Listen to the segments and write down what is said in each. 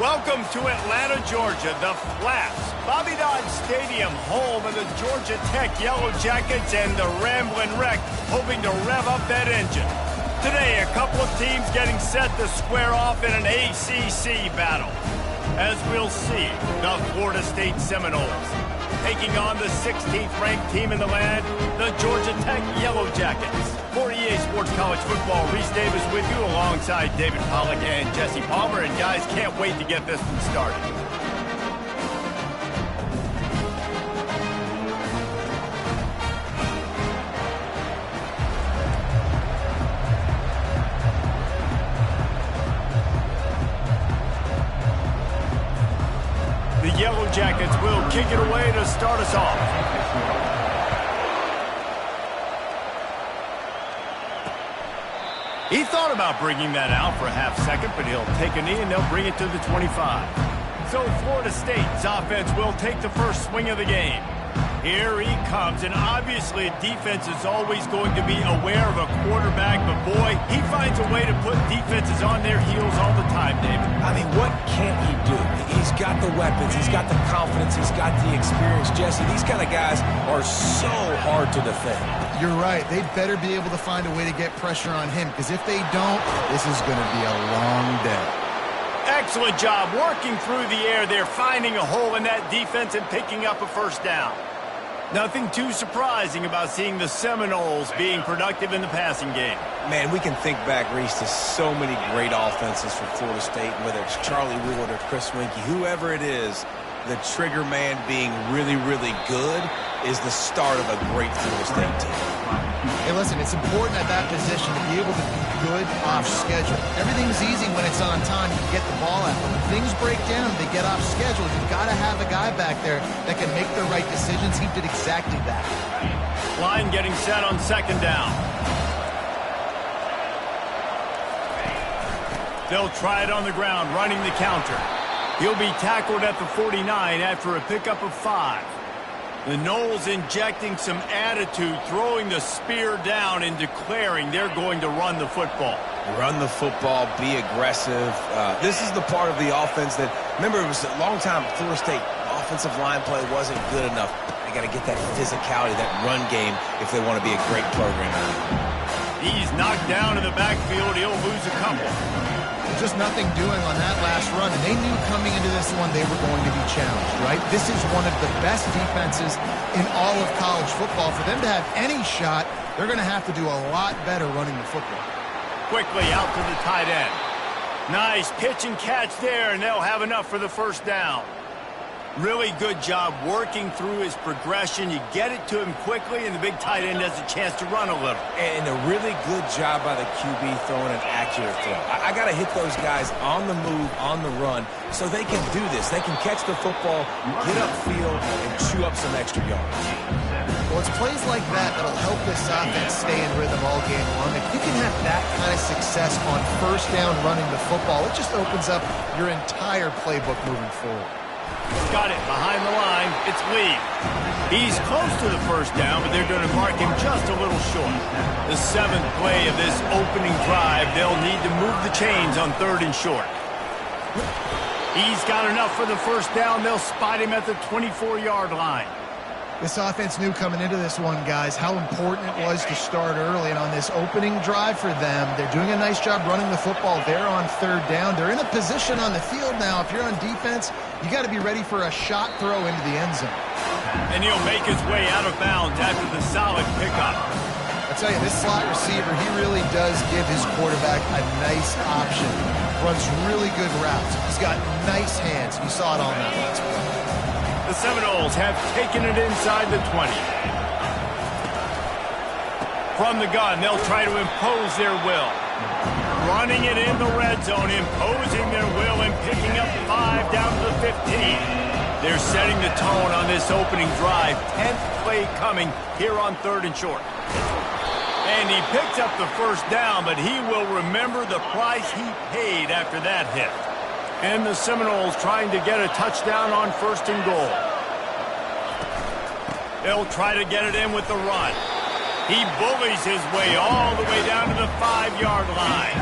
Welcome to Atlanta, Georgia, the Flats. Bobby Dodd Stadium, home of the Georgia Tech Yellow Jackets and the Ramblin' Wreck, hoping to rev up that engine. Today, a couple of teams getting set to square off in an ACC battle. As we'll see, the Florida State Seminoles taking on the 16th-ranked team in the land, the Georgia Tech Yellow Jackets. For EA Sports College Football, Reese Davis with you alongside David Pollack and Jesse Palmer. And guys, can't wait to get this one started. The Yellow Jackets will kick it away to start us off. He thought about bringing that out for a half second, but he'll take a knee and they'll bring it to the 25. So Florida State's offense will take the first swing of the game. Here he comes, and obviously a defense is always going to be aware of a quarterback, but boy, he finds a way to put defenses on their heels all the time, David. I mean, what can't he do? He's got the weapons, he's got the confidence, he's got the experience. Jesse, these kind of guys are so hard to defend. You're right. They better be able to find a way to get pressure on him, because if they don't, this is going to be a long day. Excellent job working through the air there, finding a hole in that defense and picking up a first down. Nothing too surprising about seeing the Seminoles being productive in the passing game. Man, we can think back, Reese, to so many great offenses for Florida State, whether it's Charlie Ward or Chris Winkie, whoever it is, the trigger man being really, really good is the start of a great Florida State team. Hey, listen, it's important at that position to be able to be good off schedule. Everything's easy when it's on time. You get the ball out. But when things break down, they get off schedule. You've got to have a guy back there that can make the right decisions. He did exactly that. Line getting set on second down. They'll try it on the ground, running the counter. He'll be tackled at the 49 after a pickup of 5. The Noles injecting some attitude, throwing the spear down and declaring they're going to run the football. Run the football, be aggressive. This is the part of the offense that, remember, it was a long time Florida State offensive line play wasn't good enough. They got to get that physicality, that run game, if they want to be a great program. He's knocked down in the backfield. He'll lose a couple. Just nothing doing on that last run, and they knew coming into this one they were going to be challenged, right? This is one of the best defenses in all of college football. For them to have any shot, they're going to have to do a lot better running the football. Quickly out to the tight end. Nice pitch and catch there, and they'll have enough for the first down. Really good job working through his progression. You get it to him quickly, and the big tight end has a chance to run a little. And a really good job by the QB throwing an accurate throw. I got to hit those guys on the move, on the run, so they can do this. They can catch the football, get upfield, and chew up some extra yards. Well, it's plays like that that'll help this offense stay in rhythm all game long. If you can have that kind of success on first down running the football, it just opens up your entire playbook moving forward. Got it behind the line. It's Lee. He's close to the first down, but they're going to mark him just a little short. The 7th play of this opening drive, they'll need to move the chains on 3rd and short. He's got enough for the first down. They'll spot him at the 24-yard line. This offense knew coming into this one, guys, how important it was to start early. And on this opening drive for them, they're doing a nice job running the football. They're on 3rd down. They're in a position on the field now. If you're on defense, you got to be ready for a shot throw into the end zone. And he'll make his way out of bounds after the solid pickup. I tell you, this slot receiver, he really does give his quarterback a nice option. Runs really good routes. He's got nice hands. You saw it on that last play. The Seminoles have taken it inside the 20. From the gun, they'll try to impose their will. Running it in the red zone, imposing their will and picking up 5 down to the 15. They're setting the tone on this opening drive. 10th play coming here on 3rd and short. And he picks up the first down, but he will remember the price he paid after that hit. And the Seminoles trying to get a touchdown on 1st and goal. They'll try to get it in with the run. He bullies his way all the way down to the 5-yard line.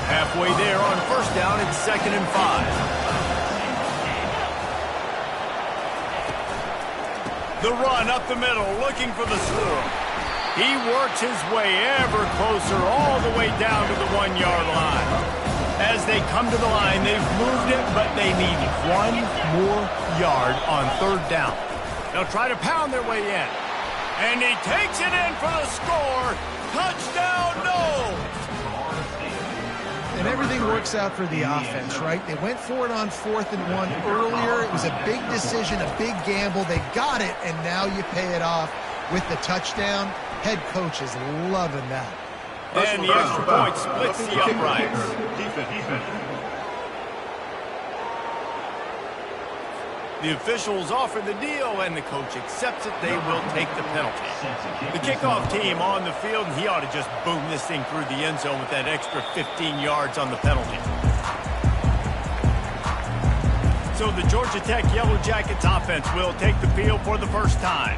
Halfway there on 1st down, it's 2nd and 5. The run up the middle, looking for the score. He works his way ever closer all the way down to the 1-yard line. As they come to the line, they've moved it, but they need 1 more yard on 3rd down. They'll try to pound their way in. And he takes it in for the score. Touchdown, no! And everything works out for the offense, right? They went for it on 4th and 1 earlier. It was a big decision, a big gamble. They got it, and now you pay it off with the touchdown. Head coach is loving that. And the extra point splits the uprights. The officials offer the deal, and the coach accepts it. They will take the penalty. The kickoff team on the field, and he ought to just boom this thing through the end zone with that extra 15 yards on the penalty. So the Georgia Tech Yellow Jackets offense will take the field for the first time.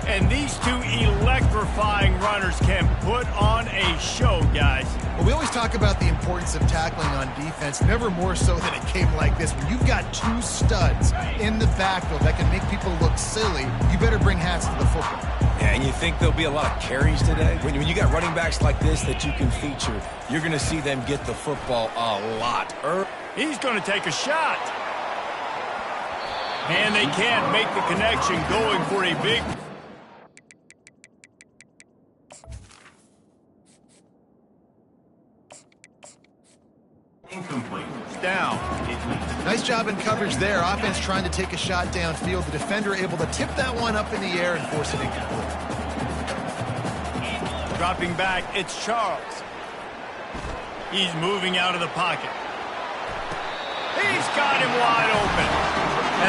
And these two electrifying runners can put on a show, guys. Well, we always talk about the importance of tackling on defense, never more so than it came like this. When you've got 2 studs in the backfield that can make people look silly, you better bring hats to the football. Yeah, and you think there'll be a lot of carries today? When you got running backs like this that you can feature, you're going to see them get the football a lot. He's going to take a shot. And they can't make the connection, going for a big... Incomplete. down. Nice job in coverage there. Offense trying to take a shot downfield. The defender able to tip that one up in the air and force it incomplete. Dropping back, it's Charles. He's moving out of the pocket. He's got him wide open.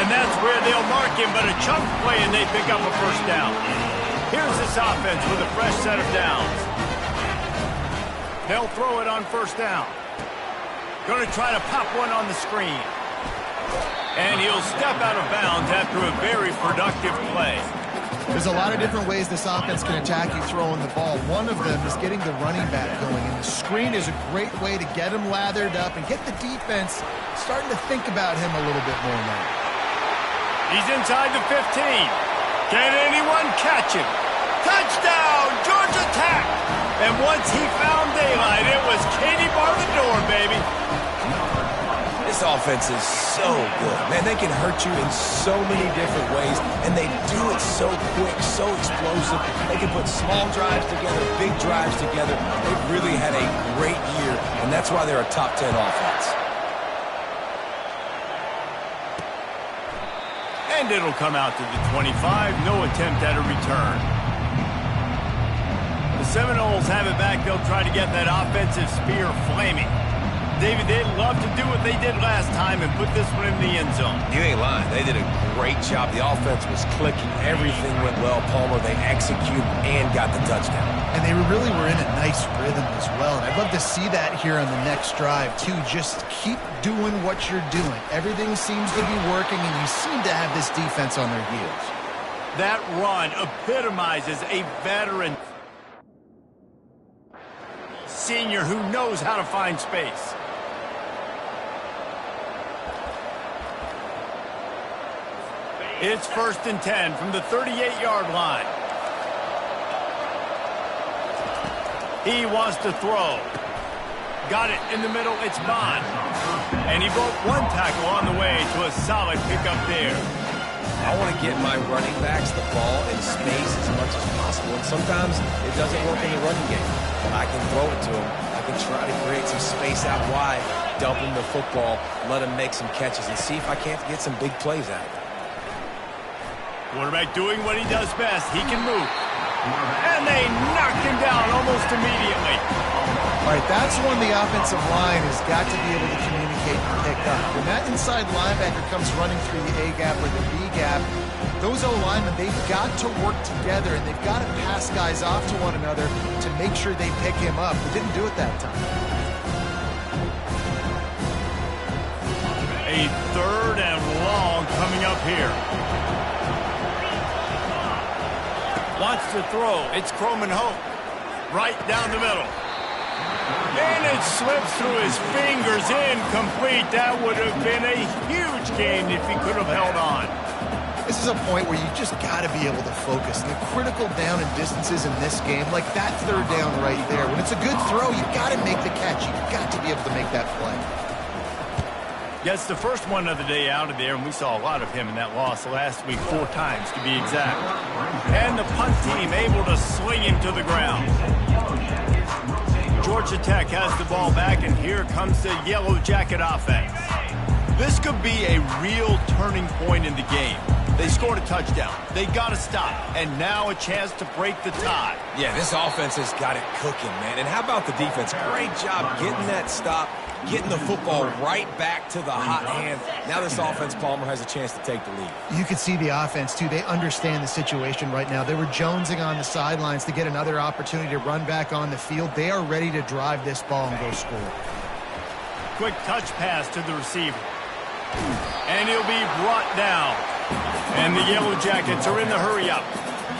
And that's where they'll mark him, but a chunk play and they pick up a first down. Here's this offense with a fresh set of downs. They'll throw it on 1st down. Going to try to pop one on the screen. And he'll step out of bounds after a very productive play. There's a lot of different ways this offense can attack you throwing the ball. One of them is getting the running back going. And the screen is a great way to get him lathered up and get the defense starting to think about him a little bit more now. He's inside the 15. Can anyone catch him? Touchdown, Georgia Tech! And once he found daylight, it was Katie bar the door, baby. This offense is so good. Man, they can hurt you in so many different ways, and they do it so quick, so explosive. They can put small drives together, big drives together. They've really had a great year, and that's why they're a top 10 offense. And it'll come out to the 25. No attempt at a return. The Seminoles have it back. They'll try to get that offensive spear flaming. David, they'd love to do what they did last time and put this one in the end zone. You ain't lying. They did a great job. The offense was clicking. Everything went well, Palmer. They executed and got the touchdown. And they really were in a nice rhythm as well. And I'd love to see that here on the next drive, too. Just keep doing what you're doing. Everything seems to be working, and you seem to have this defense on their heels. That run epitomizes a veteran senior who knows how to find space. It's 1st and 10 from the 38-yard line. He wants to throw. Got it in the middle. It's Bond. And he broke one tackle on the way to a solid pickup there. I want to get my running backs the ball in space as much as possible. And sometimes it doesn't work in the running game. But I can throw it to him. I can try to create some space out wide, dump him the football, let him make some catches, and see if I can't get some big plays out of it. Quarterback doing what he does best. He can move. And they knocked him down almost immediately. All right, that's when the offensive line has got to be able to communicate and pick up. When that inside linebacker comes running through the A-gap or the B-gap, those O-linemen, they've got to work together, and they've got to pass guys off to one another to make sure they pick him up. They didn't do it that time. A 3rd and long coming up here. Wants to throw. It's Croman Hope. Right down the middle. And it slips through his fingers. Incomplete. That would have been a huge gain if he could have held on. This is a point where you just got to be able to focus. The critical down and distances in this game, like that third down right there. When it's a good throw, you got to make the catch. You got to be able to make that play. Gets the first one of the day out of there, and we saw a lot of him in that loss last week, 4 times to be exact. And the punt team able to sling him to the ground. Georgia Tech has the ball back, and here comes the Yellow Jacket offense. This could be a real turning point in the game. They scored a touchdown. They got to stop, and now a chance to break the tie. Yeah, this offense has got it cooking, man. And how about the defense? Great job getting that stop, getting the football right back to the hot hand. Now this offense, Palmer, has a chance to take the lead. You can see the offense, too. They understand the situation right now. They were jonesing on the sidelines to get another opportunity to run back on the field. They are ready to drive this ball and go score. Quick touch pass to the receiver. And he'll be brought down. And the Yellow Jackets are in the hurry-up.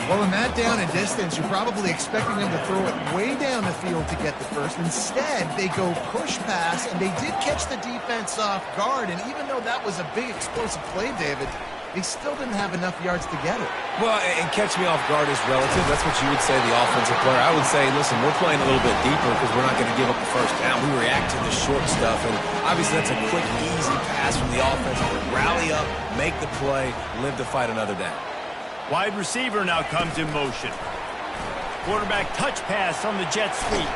Well, in that down and distance, you're probably expecting them to throw it way down the field to get the first. Instead, they go push pass, and they did catch the defense off guard. And even though that was a big explosive play, David, they still didn't have enough yards to get it. Well, and catch me off guard is relative. That's what you would say, the offensive player. I would say, listen, we're playing a little bit deeper because we're not going to give up the first down. We react to the short stuff, and obviously that's a quick, easy pass from the offense. Rally up, make the play, live to fight another down. Wide receiver now comes in motion. Quarterback touch pass on the jet sweep.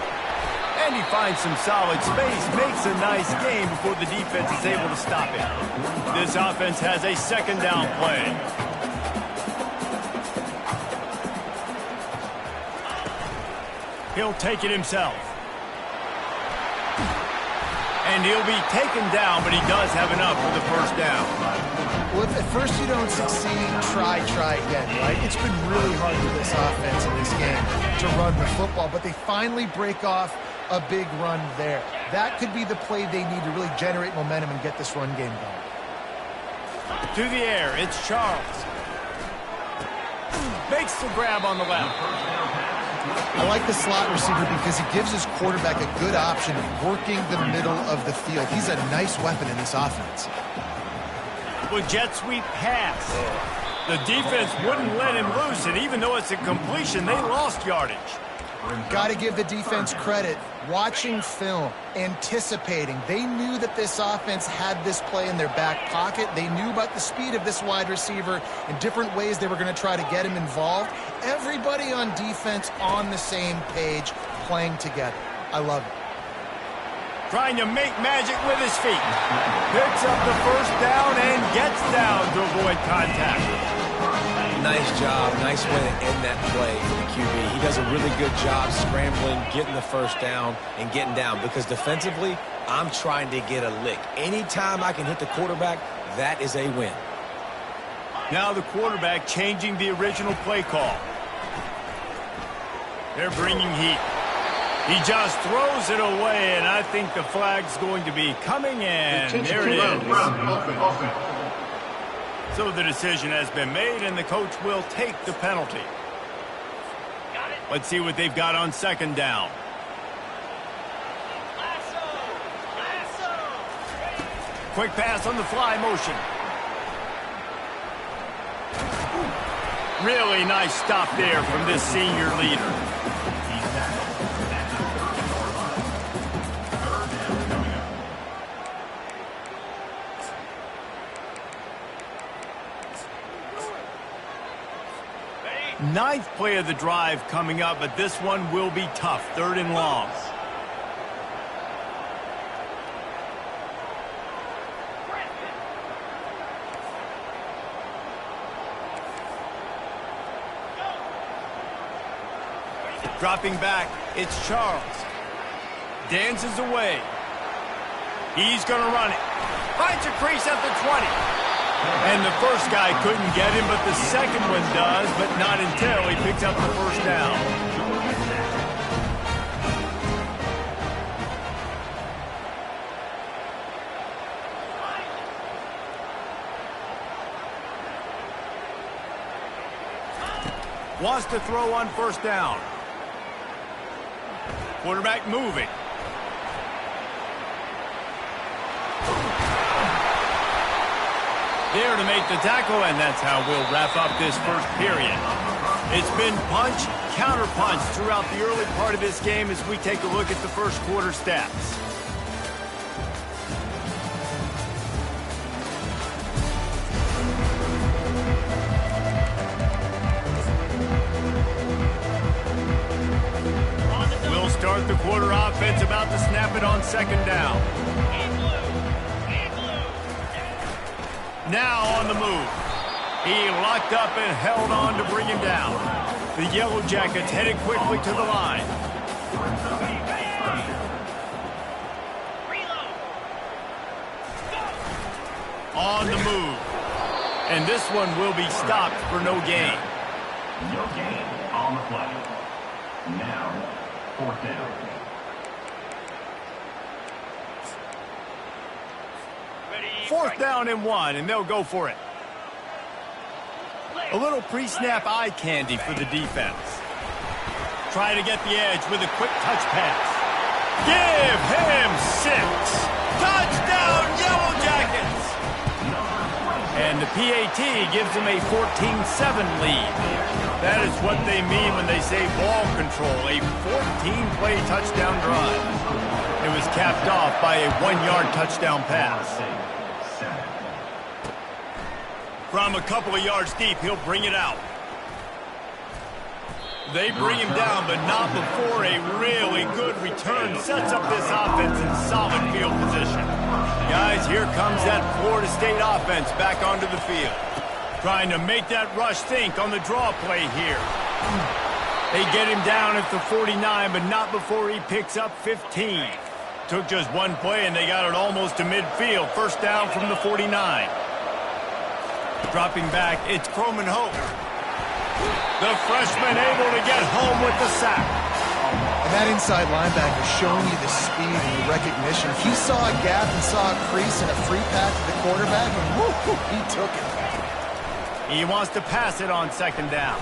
And he finds some solid space, makes a nice gain before the defense is able to stop it. This offense has a second down play. He'll take it himself. And he'll be taken down, but he does have enough for the first down. Well, if at first you don't succeed, try again, right? It's been really hard for this offense in this game to run the football, but they finally break off a big run there. That could be the play they need to really generate momentum and get this run game going. To the air, it's Charles. Makes the grab on the left. I like the slot receiver because he gives his quarterback a good option working the middle of the field. He's a nice weapon in this offense. With jet sweep pass. The defense wouldn't let him loose, and even though it's a completion, they lost yardage. Got to give the defense credit. Watching film, anticipating. They knew that this offense had this play in their back pocket. They knew about the speed of this wide receiver and different ways they were going to try to get him involved. Everybody on defense on the same page, playing together. I love it. Trying to make magic with his feet. Picks up the first down and gets down to avoid contact. Nice job. Nice way to end that play for the QB. He does a really good job scrambling, getting the first down, and getting down. Because defensively, I'm trying to get a lick. Anytime I can hit the quarterback, that is a win. Now the quarterback changing the original play call. They're bringing heat. He just throws it away, and I think the flag's going to be coming in. There it is. So the decision has been made, and the coach will take the penalty. Let's see what they've got on second down. Quick pass on the fly motion. Really nice stop there from this senior leader. Ninth play of the drive coming up, but this one will be tough. 3rd and long. Dropping back, it's Charles. Dances away. He's going to run it. Finds a crease at the 20. And the first guy couldn't get him, but the second one does, but not until he picks up the first down. Wants to throw on first down. Quarterback moving. There to make the tackle, and that's how we'll wrap up this first period. It's been punch, counter-punch throughout the early part of this game as we take a look at the first quarter stats. We'll start the quarter offense about to snap it on second down. Now on the move. He locked up and held on to bring him down. The Yellow Jackets headed quickly to the line. On the move. And this one will be stopped for no gain. No gain on the play. Now, fourth down. Fourth down and 1, and they'll go for it. A little pre-snap eye candy for the defense. Try to get the edge with a quick touch pass. Give him 6. Touchdown, Yellow Jackets! And the PAT gives them a 14-7 lead. That is what they mean when they say ball control, a 14-play touchdown drive. It was capped off by a 1-yard touchdown pass. From a couple of yards deep, he'll bring it out. They bring him down, but not before a really good return sets up this offense in solid field position. Guys, here comes that Florida State offense back onto the field. Trying to make that rush think on the draw play here. They get him down at the 49, but not before he picks up 15. Took just one play, and they got it almost to midfield. First down from the 49. Dropping back, it's Croman Hope. The freshman able to get home with the sack. And that inside linebacker showing you the speed and the recognition. If he saw a gap and saw a crease and a free pass to the quarterback, and whoo, he took it. He wants to pass it on second down.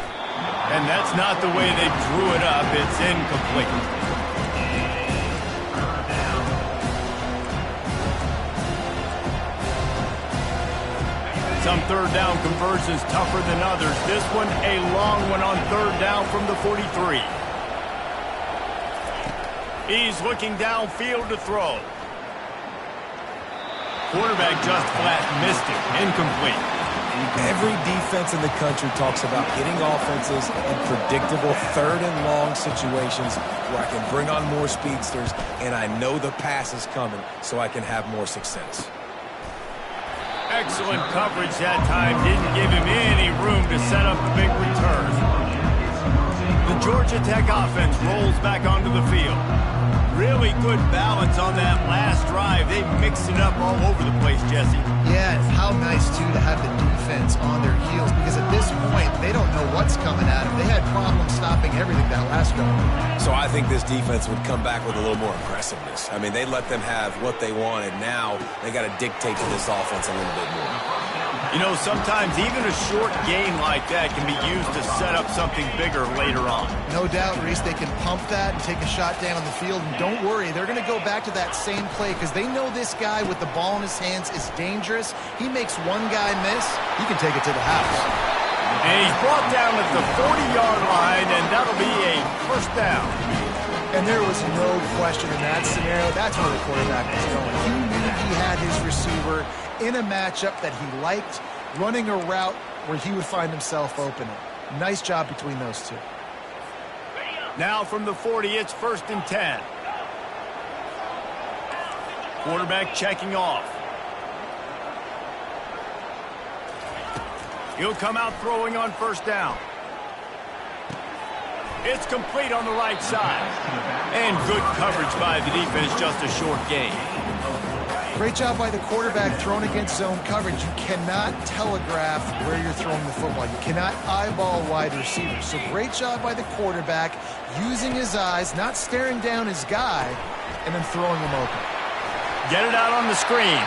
And that's not the way they drew it up. It's incomplete. Some third down conversions tougher than others. This one a long one on third down from the 43. He's looking downfield to throw. Quarterback just flat missed it. Incomplete. Every defense in the country talks about getting offenses in predictable third and long situations where I can bring on more speedsters and I know the pass is coming so I can have more success. Excellent coverage that time. Didn't give him any room to set up the big return. The Georgia Tech offense rolls back onto the field. Really good balance on that last drive. They mixed it up all over the place, Jesse. Yeah, how nice, too, to have the defense on their heels, because at this point, they don't know what's coming at them. They had problems stopping everything that last drive. So I think this defense would come back with a little more aggressiveness. I mean, they let them have what they wanted. Now they got to dictate to this offense a little bit more. You know, sometimes even a short game like that can be used to set up something bigger later on. No doubt, Reese, they can pump that and take a shot down on the field. And don't worry, they're going to go back to that same play because they know this guy with the ball in his hands is dangerous. He makes one guy miss, he can take it to the house. And he's brought down at the 40-yard line, and that'll be a first down. And there was no question in that scenario. That's where the quarterback was going. He knew he had his receiver in a matchup that he liked, running a route where he would find himself open. Nice job between those two. Now from the 40, it's first and 10. Quarterback checking off. He'll come out throwing on first down. It's complete on the right side. And good coverage by the defense, just a short gain. Great job by the quarterback thrown against zone coverage. You cannot telegraph where you're throwing the football. You cannot eyeball wide receivers. So great job by the quarterback using his eyes, not staring down his guy, and then throwing him open. Get it out on the screen.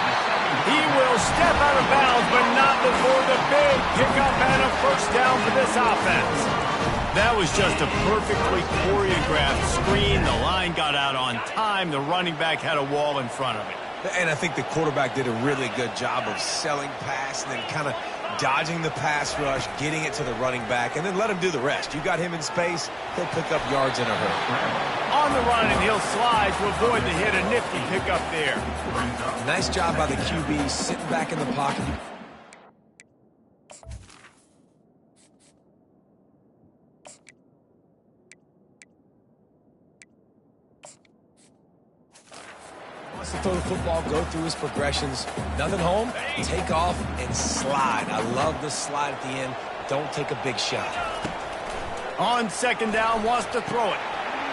He will step out of bounds, but not before the big pickup and a first down for this offense. That was just a perfectly choreographed screen. The line got out on time. The running back had a wall in front of it. And I think the quarterback did a really good job of selling pass and then kind of dodging the pass rush, getting it to the running back, and then let him do the rest. You got him in space, he'll pick up yards in a hurry. On the run, and he'll slide to avoid the hit. A nifty pickup there. Nice job by the QB, sitting back in the pocket. Wants to throw the football, go through his progressions. Nothing home, take off and slide. I love the slide at the end. Don't take a big shot. On second down, wants to throw it.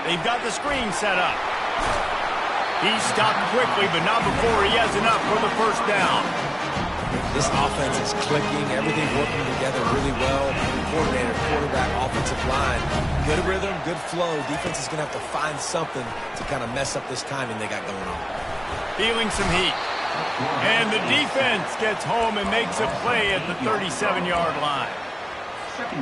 They've got the screen set up. He stopped quickly, but not before he has enough for the first down. This offense is clicking, everything working together really well. Coordinator, quarterback, offensive line. Good rhythm, good flow. Defense is going to have to find something to kind of mess up this timing they got going on. Feeling some heat. And the defense gets home and makes a play at the 37-yard line.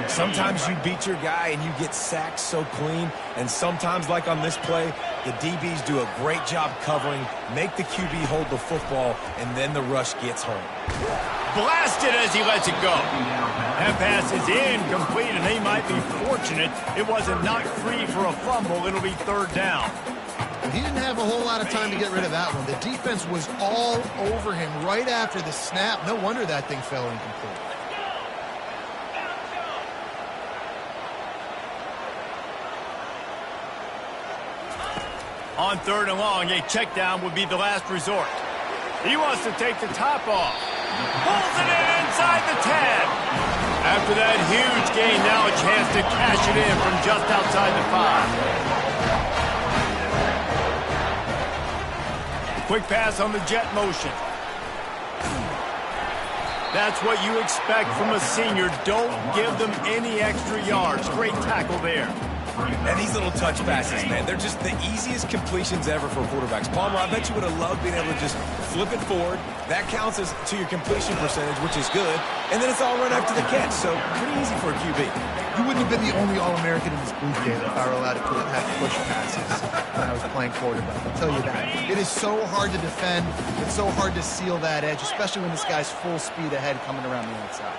Sometimes you beat your guy and you get sacked so clean, and sometimes, like on this play, the DBs do a great job covering, make the QB hold the football, and then the rush gets home. Blasted as he lets it go. That pass is incomplete, and he might be fortunate it wasn't knocked free for a fumble. It'll be third down. He didn't have a whole lot of time to get rid of that one. The defense was all over him right after the snap. No wonder that thing fell incomplete. On third and long, a check down would be the last resort. He wants to take the top off. Pulls it in inside the 10. After that huge gain, now a chance to cash it in from just outside the 5. Quick pass on the jet motion. That's what you expect from a senior. Don't give them any extra yards. Great tackle there. And these little touch passes, man, they're just the easiest completions ever for quarterbacks. Palmer, I bet you would have loved being able to just flip it forward. That counts as to your completion percentage, which is good. And then it's all right after the catch, so pretty easy for a QB. You wouldn't have been the only All-American in this booth game if I were allowed to have push passes when I was playing quarterback. I'll tell you that. It is so hard to defend. It's so hard to seal that edge, especially when this guy's full speed ahead coming around the outside.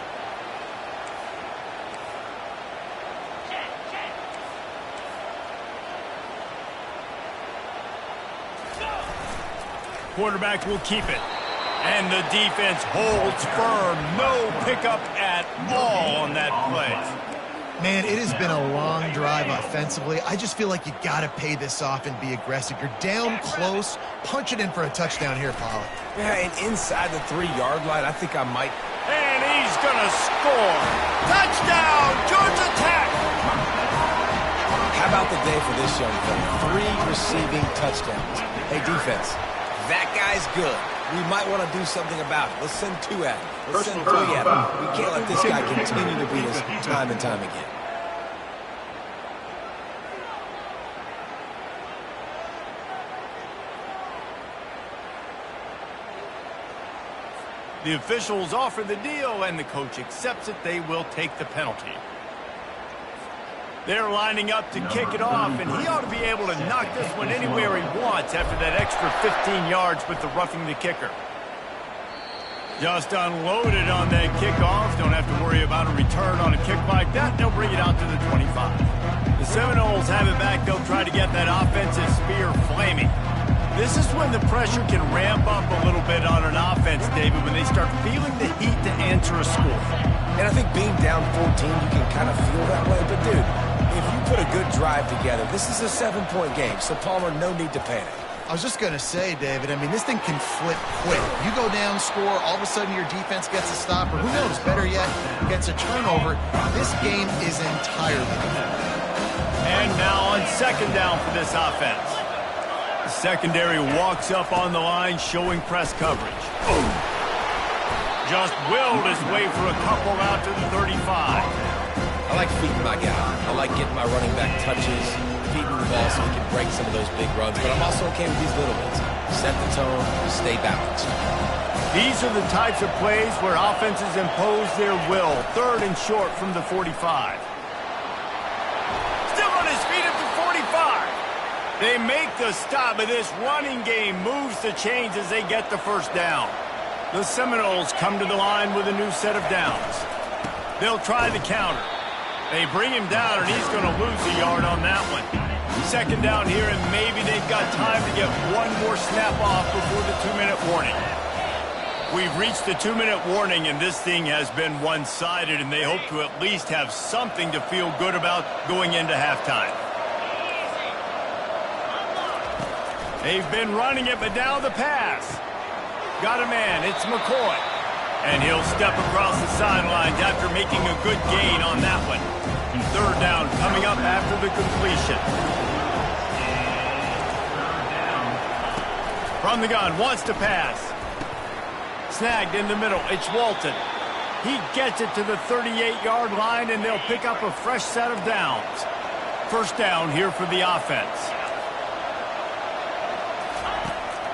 Quarterback will keep it. And the defense holds firm. No pickup at all on that play. Man, it has been a long drive offensively. I just feel like you got to pay this off and be aggressive. You're down close. Punch it in for a touchdown here, Pollard. Yeah, and inside the 3-yard line, I think I might. And he's going to score. Touchdown, Georgia Tech. How about the day for this young fella? 3 receiving touchdowns. Hey, defense. That guy's good. We might want to do something about it. Let's send 2 at him. Let's send 3 at him. We can't let this guy continue to beat us time and time again. The officials offer the deal, and the coach accepts it. They will take the penalty. They're lining up to kick it off, and he ought to be able to knock this one anywhere he wants after that extra 15 yards with the roughing the kicker. Just unloaded on that kickoff. Don't have to worry about a return on a kick like that. They'll bring it out to the 25. The Seminoles have it back. They'll try to get that offensive spear flaming. This is when the pressure can ramp up a little bit on an offense, David, when they start feeling the heat to answer a score. And I think being down 14, you can kind of feel that way. But, dude, if you put a good drive together, this is a 7-point game. So, Palmer, no need to panic. I was just going to say, David, I mean, this thing can flip quick. You go down, score, all of a sudden your defense gets a stop, or who knows, better yet, gets a turnover. This game is entirely. And now on second down for this offense. The secondary walks up on the line, showing press coverage. Boom. Just willed his way for a couple out to the 35. I like feeding my guy. I like getting my running back touches, feeding the ball so he can break some of those big runs. But I'm also okay with these little ones. Set the tone, stay balanced. These are the types of plays where offenses impose their will. Third and short from the 45. Still on his feet at the 45. They make the stop, but this running game moves the chains as they get the first down. The Seminoles come to the line with a new set of downs. They'll try the counter. They bring him down, and he's going to lose a yard on that one. Second down here, and maybe they've got time to get one more snap off before the 2-minute warning. We've reached the 2-minute warning, and this thing has been one-sided, and they hope to at least have something to feel good about going into halftime. They've been running it, but now the pass. Got a man, it's McCoy. And he'll step across the sidelines after making a good gain on that one. Third down coming up after the completion. From the gun, wants to pass. Snagged in the middle, it's Walton. He gets it to the 38-yard line, and they'll pick up a fresh set of downs. First down here for the offense.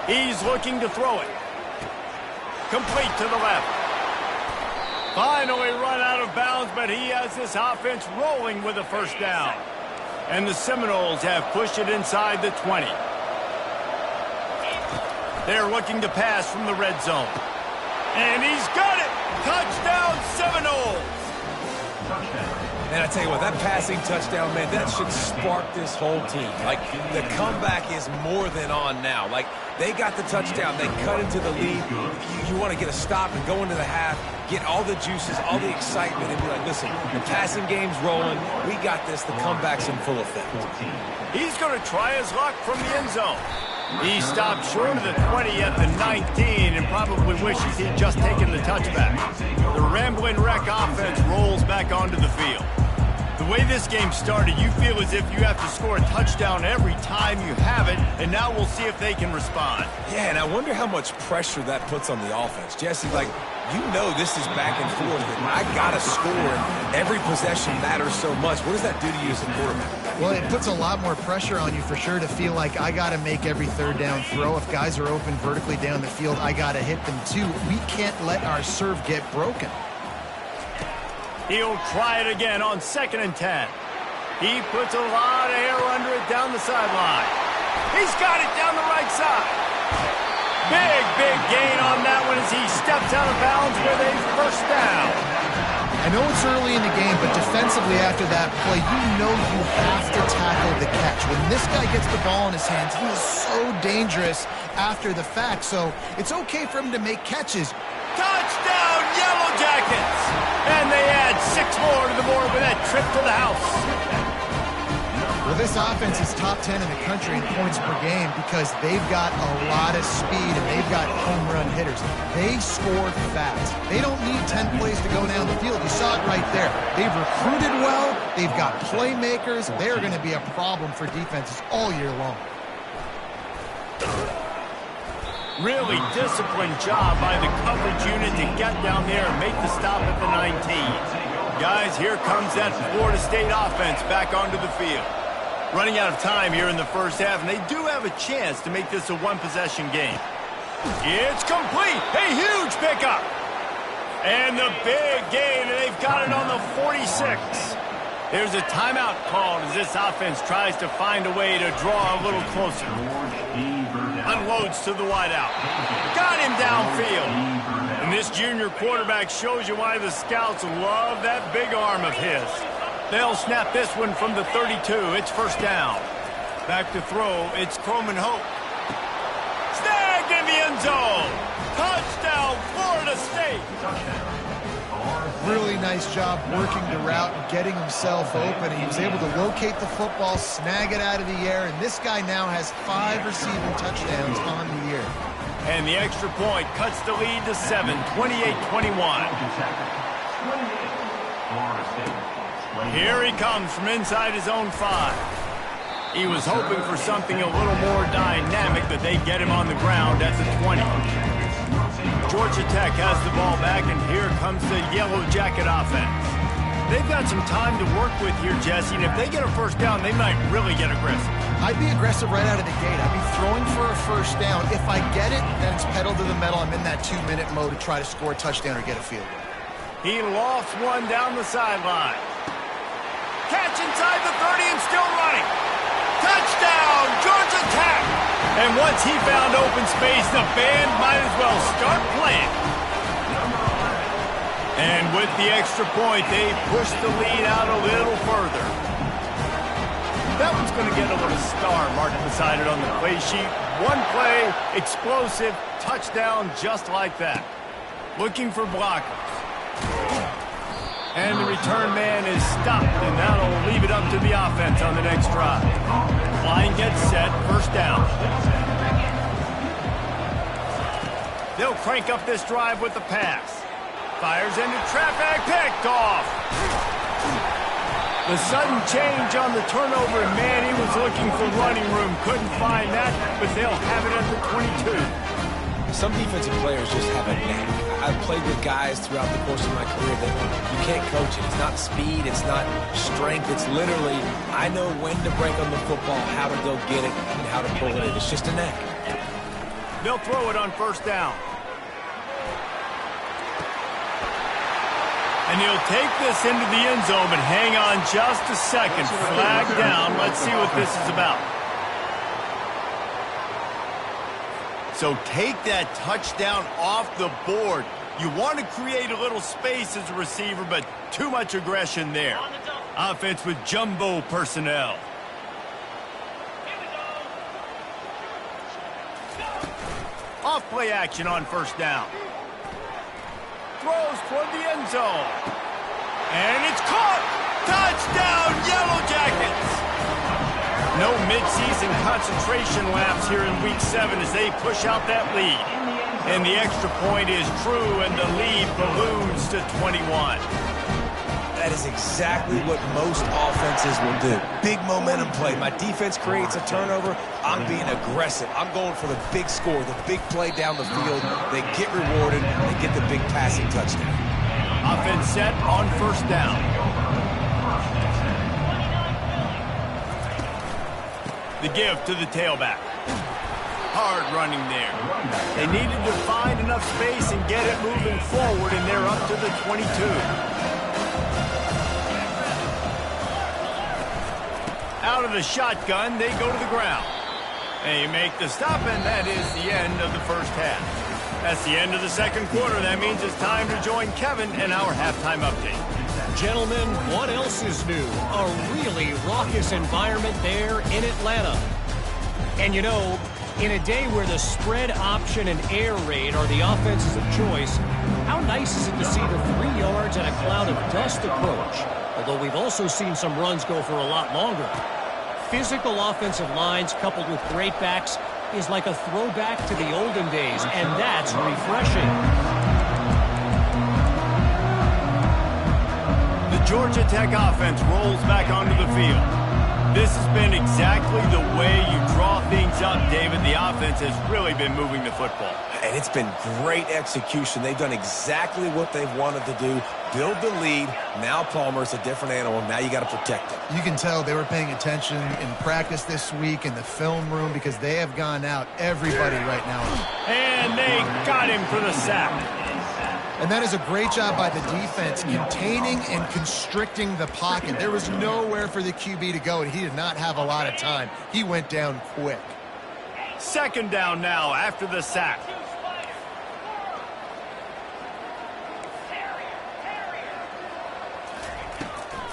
He's looking to throw it. Complete to the left. Finally run out of bounds, but he has this offense rolling with a first down. And the Seminoles have pushed it inside the 20. They're looking to pass from the red zone. And he's got it! Touchdown, Seminoles! And I tell you what, that passing touchdown, man, that should spark this whole team. Like, the comeback is more than on now. Like, they got the touchdown. They cut into the lead. You want to get a stop and go into the half, get all the juices, all the excitement, and be like, listen, the passing game's rolling. We got this. The comeback's in full effect. He's going to try his luck from the end zone. He stopped short of the 20 at the 19 and probably wishes he'd just taken the touchback. The Ramblin' Wreck offense rolls back onto the field. The way this game started, you feel as if you have to score a touchdown every time you have it, and now we'll see if they can respond. Yeah, and I wonder how much pressure that puts on the offense. Jesse, like, you know this is back and forth, and I got to score, and every possession matters so much. What does that do to you as a quarterback? Well, it puts a lot more pressure on you for sure to feel like I got to make every third down throw. If guys are open vertically down the field, I got to hit them too. We can't let our serve get broken. He'll try it again on 2nd and 10. He puts a lot of air under it down the sideline. He's got it down the right side. Big gain on that one as he steps out of bounds with a first down. I know it's early in the game, but defensively after that play, you know you have to tackle the catch. When this guy gets the ball in his hands, he is so dangerous after the fact. So it's okay for him to make catches. Touchdown, Yellow Jackets! And they add 6 more to the board with that trip to the house. Well, this offense is top 10 in the country in points per game because they've got a lot of speed and they've got home run hitters. They score fast. They don't need 10 plays to go down the field. You saw it right there. They've recruited well. They've got playmakers. They're going to be a problem for defenses all year long. Really disciplined job by the coverage unit to get down there and make the stop at the 19. Guys, here comes that Florida State offense back onto the field. Running out of time here in the first half, and they do have a chance to make this a one-possession game. It's complete. A huge pickup. And the big gain, and they've got it on the 46. There's a timeout called as this offense tries to find a way to draw a little closer. Unloads to the wideout. Got him downfield. And this junior quarterback shows you why the scouts love that big arm of his. They'll snap this one from the 32. It's first down. Back to throw. It's Croman Hope. Snagged in the end zone. Touchdown, Florida State. Really nice job working the route and getting himself open. He was able to locate the football, snag it out of the air, and this guy now has 5 receiving touchdowns on the year. And the extra point cuts the lead to 7, 28-21. Here he comes from inside his own 5. He was hoping for something a little more dynamic, but they get him on the ground at the 20. Georgia Tech has the ball back, and here comes the Yellow Jacket offense. They've got some time to work with here, Jesse, and if they get a first down, they might really get aggressive. I'd be aggressive right out of the gate. I'd be throwing for a first down. If I get it, then it's pedal to the metal. I'm in that 2-minute mode to try to score a touchdown or get a field goal. He lofts one down the sideline. Catch inside the 30 and still running. Touchdown, Georgia Tech! And once he found open space, the band might as well start playing. And with the extra point, they push the lead out a little further. That one's going to get a little star marked beside it on the play sheet. One play, explosive, touchdown just like that. Looking for blockers. And the return man is stopped, and that'll leave it up to the offense on the next drive. Line gets set, first down. They'll crank up this drive with the pass. Fires into traffic, picked off. The sudden change on the turnover, and man, he was looking for running room. Couldn't find that, but they'll have it at the 22. Some defensive players just have a knack. I've played with guys throughout the course of my career that you can't coach it. It's not speed, it's not strength. It's literally, I know when to break on the football, how to go get it, and how to pull it in. It's just a knack. They'll throw it on first down. And he'll take this into the end zone, but hang on just a second. Flag down. Let's see what this is about. So take that touchdown off the board. You want to create a little space as a receiver, but too much aggression there. Offense with jumbo personnel. Off play action on first down. Throws toward the end zone. And it's caught! Touchdown, Yellow Jackets! No midseason concentration lapse here in Week 7 as they push out that lead. And the extra point is true, and the lead balloons to 21. That is exactly what most offenses will do. Big momentum play. My defense creates a turnover. I'm being aggressive. I'm going for the big score, the big play down the field. They get rewarded. They get the big passing touchdown. Offense set on first down. The give to the tailback. Hard running there. They needed to find enough space and get it moving forward, and they're up to the 22. Out of the shotgun, they go to the ground. They make the stop, and that is the end of the first half. That's the end of the second quarter. That means it's time to join Kevin in our halftime update. Gentlemen, what else is new? A really raucous environment there in Atlanta. And you know, in a day where the spread option and air raid are the offenses of choice, how nice is it to see the 3 yards and a cloud of dust approach? Although we've also seen some runs go for a lot longer. Physical offensive lines coupled with great backs is like a throwback to the olden days, and that's refreshing. The Georgia Tech offense rolls back onto the field. This has been exactly the way you draw things up, David. The offense has really been moving the football. And it's been great execution. They've done exactly what they've wanted to do. Build the lead. Now Palmer's a different animal. Now you got to protect it. You can tell they were paying attention in practice this week in the film room because they have gone out everybody right now. And they got him for the sack. And that is a great job by the defense, containing and constricting the pocket. There was nowhere for the QB to go, and he did not have a lot of time. He went down quick. Second down now after the sack.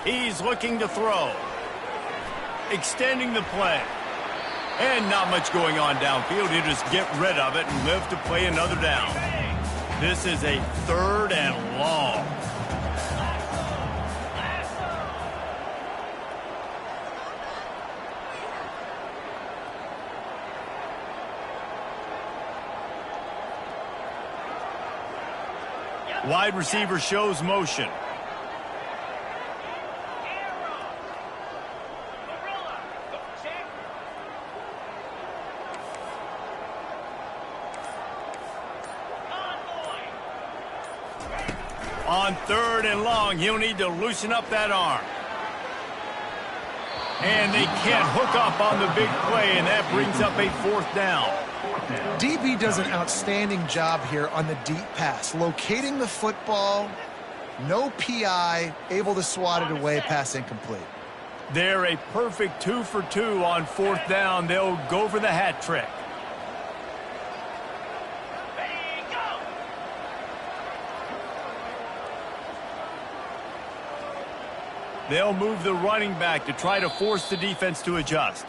He's looking to throw. Extending the play. And not much going on downfield. He'll just get rid of it and live to play another down. This is a 3rd and long. Wide receiver shows motion. On 3rd and long, he'll need to loosen up that arm. And they can't hook up on the big play, and that brings up a 4th down. DB does an outstanding job here on the deep pass, locating the football, no PI, able to swat it away, pass incomplete. They're a perfect 2 for 2 on 4th down. They'll go for the hat trick. They'll move the running back to try to force the defense to adjust.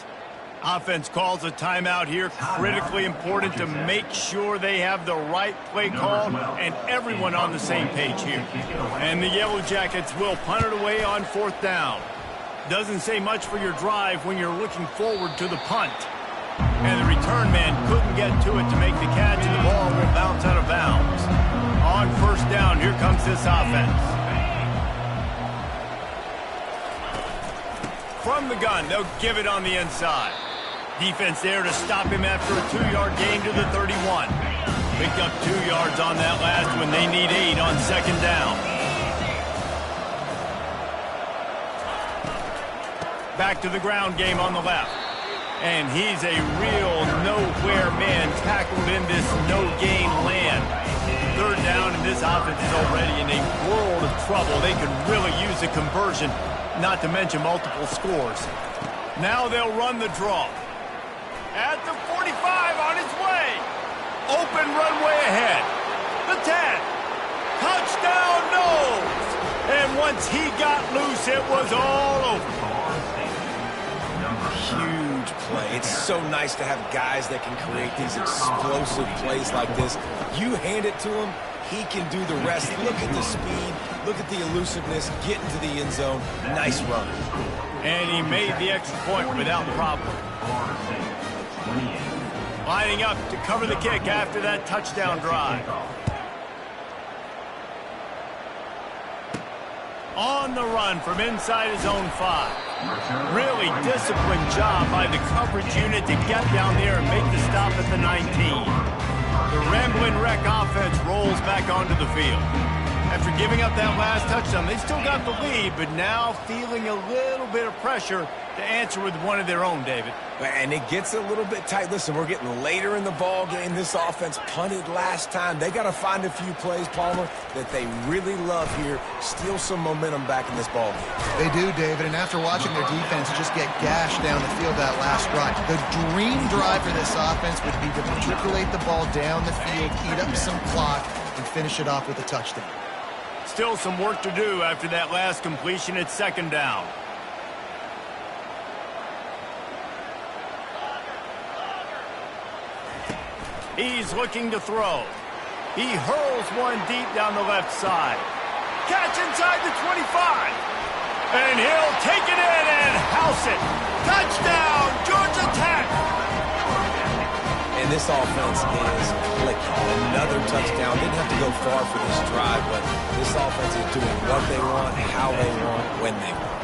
Offense calls a timeout here. Critically important to make sure they have the right play call and everyone on the same page here. And the Yellow Jackets will punt it away on 4th down. Doesn't say much for your drive when you're looking forward to the punt. And the return man couldn't get to it to make the catch, and the ball will bounce out of bounds. On 1st down, here comes this offense. From the gun, they'll give it on the inside. Defense there to stop him after a 2-yard gain to the 31. Picked up 2 yards on that last one. They need 8 on 2nd down. Back to the ground game on the left. And he's a real nowhere man tackled in this no-gain land. 3rd down, and this offense is already in a world of trouble. They could really use a conversion, not to mention multiple scores. Now they'll run the draw. At the 45, on its way. Open runway ahead. The 10. Touchdown, no. And once he got loose, it was all over. Huge play. It's so nice to have guys that can create these explosive plays like this. You hand it to him, he can do the rest. Look at the speed. Look at the elusiveness. Get into the end zone. Nice run. And he made the extra point without problem. Lining up to cover the kick after that touchdown drive. On the run from inside his own 5. Really disciplined job by the coverage unit to get down there and make the stop at the 19. The Ramblin' Wreck offense rolls back onto the field. After giving up that last touchdown, they still got the lead, but now feeling a little bit of pressure to answer with one of their own, David. And it gets a little bit tight. Listen, we're getting later in the ball game. This offense punted last time. They got to find a few plays, Palmer, that they really love here. Steal some momentum back in this ball game. They do, David, and after watching their defense just get gashed down the field that last drive, the dream drive for this offense would be to matriculate the ball down the field, eat up some clock, and finish it off with a touchdown. Still some work to do after that last completion at 2nd down. He's looking to throw. He hurls one deep down the left side. Catch inside the 25. And he'll take it in and house it. Touchdown, Georgia Tech. And this offense is clicking. Another touchdown. Didn't have to go far for this drive, but this offense is doing what they want, how they want, when they want.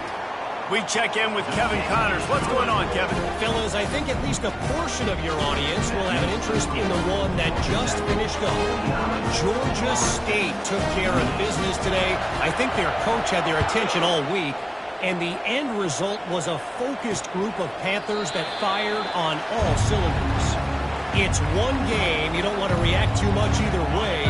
We check in with Kevin Connors. What's going on, Kevin? Fellas, I think at least a portion of your audience will have an interest in the one that just finished up. Georgia State took care of business today. I think their coach had their attention all week, and the end result was a focused group of Panthers that fired on all cylinders. It's one game. You don't want to react too much either way,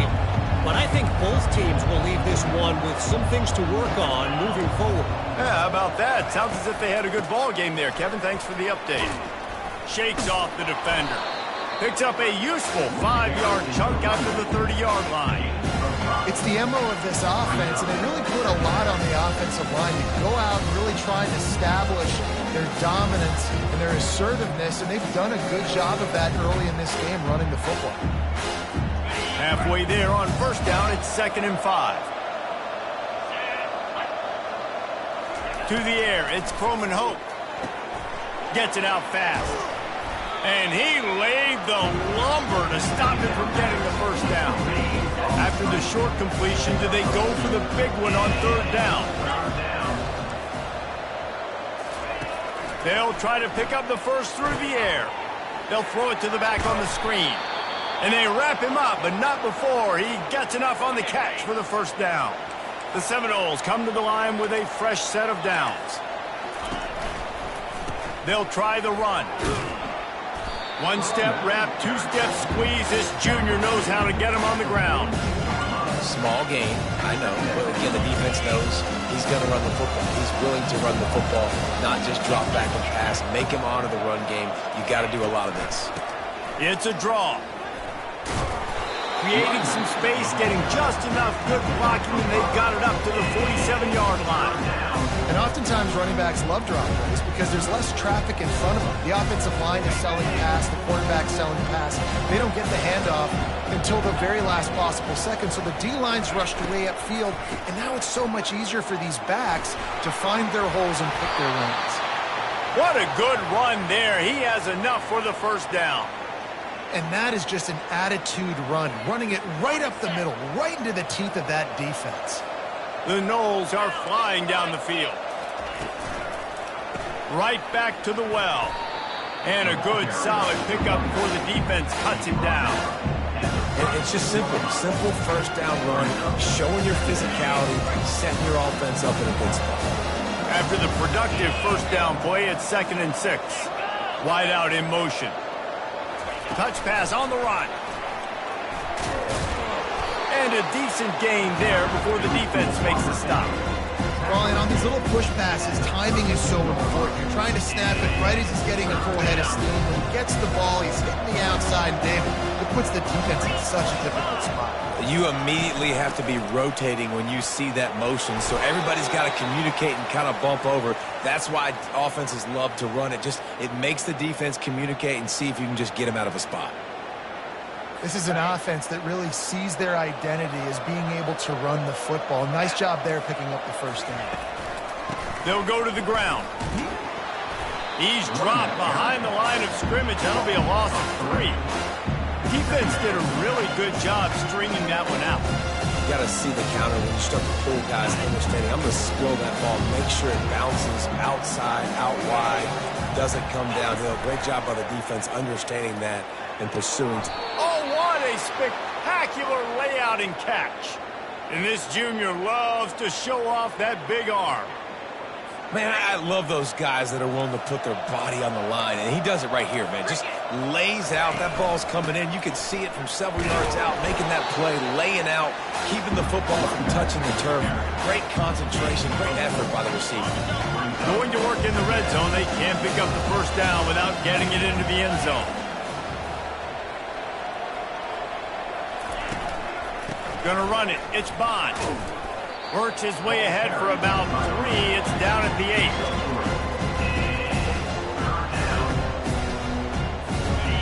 but I think both teams will leave this one with some things to work on moving forward. Yeah, how about that? Sounds as if they had a good ball game there, Kevin. Thanks for the update. Shakes off the defender. Picks up a useful 5-yard chunk out to the 30-yard line. It's the MO of this offense, and they really put a lot on the offensive line to go out and really try and establish their dominance and their assertiveness, and they've done a good job of that early in this game running the football. Halfway there on 1st down, it's 2nd and 5. To the air, it's Croman Hope. Gets it out fast. And he laid the lumber to stop him from getting the 1st down. After the short completion, do they go for the big one on 3rd down? They'll try to pick up the first through the air. They'll throw it to the back on the screen. And they wrap him up, but not before he gets enough on the catch for the 1st down. The Seminoles come to the line with a fresh set of downs. They'll try the run. One-step wrap, two-step squeeze. This junior knows how to get him on the ground. Small gain, I know. But again, the defense knows he's going to run the football. He's willing to run the football, not just drop back and pass. Make him honor the run game. You got to do a lot of this. It's a draw. Creating some space, getting just enough good blocking, and they've got it up to the 47-yard line. And oftentimes running backs love drop plays because there's less traffic in front of them. The offensive line is selling pass, the quarterback selling pass. They don't get the handoff until the very last possible second, so the D-line's rushed away upfield, and now it's so much easier for these backs to find their holes and pick their lanes. What a good run there. He has enough for the first down. And that is just an attitude run, running it right up the middle, right into the teeth of that defense. The Knowles are flying down the field. Right back to the well. And a good, solid pickup before the defense cuts him down. And it's just simple. Simple first down run, showing your physicality, setting your offense up in a good spot. After the productive first down play, it's 2nd and 6. Wide out in motion. Touch pass on the run. And a decent gain there before the defense makes the stop. Well, and on these little push passes, timing is so important. You're trying to snap it right as he's getting a full head of steam. When he gets the ball, he's hitting the outside, David. It puts the defense in such a difficult spot. You immediately have to be rotating when you see that motion, so everybody's got to communicate and kind of bump over. That's why offenses love to run it. It makes the defense communicate and see if you can just get him out of a spot. This is an offense that really sees their identity as being able to run the football. Nice job there picking up the first down. They'll go to the ground. He's dropped behind the line of scrimmage. That'll be a loss of 3. Defense did a really good job stringing that one out. You got to see the counter when you start to pull guys understanding. I'm going to spill that ball, make sure it bounces outside, out wide, doesn't come downhill. Great job by the defense understanding that and pursuing. Oh, what a spectacular layout and catch. And this junior loves to show off that big arm. Man, I love those guys that are willing to put their body on the line, and he does it right here, man. Just lays out. That ball's coming in. You can see it from several yards out, making that play, laying out, keeping the football from touching the turf. Great concentration, great effort by the receiver. Going to work in the red zone. They can't pick up the first down without getting it into the end zone. Gonna run it. It's Bond. Works his way ahead for about 3. It's down at the 8.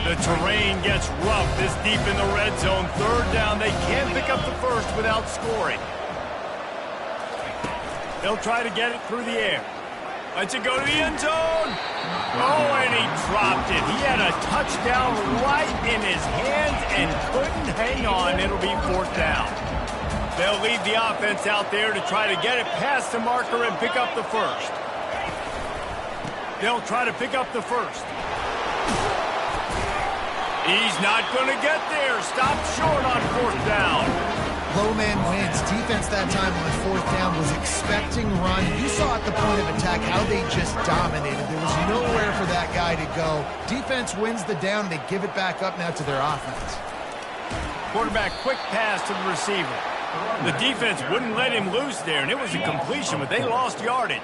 The terrain gets rough this deep in the red zone. 3rd down. They can't pick up the first without scoring. They'll try to get it through the air. Lets it go to the end zone. Oh, and he dropped it. He had a touchdown right in his hands and couldn't hang on. It'll be 4th down. They'll lead the offense out there to try to get it past the marker and pick up the first. They'll try to pick up the first. He's not going to get there. Stopped short on 4th down. Low man wins. Defense that time on 4th down was expecting run. You saw at the point of attack how they just dominated. There was nowhere for that guy to go. Defense wins the down. They give it back up now to their offense. Quarterback quick pass to the receiver. The defense wouldn't let him loose there, and it was a completion, but they lost yardage.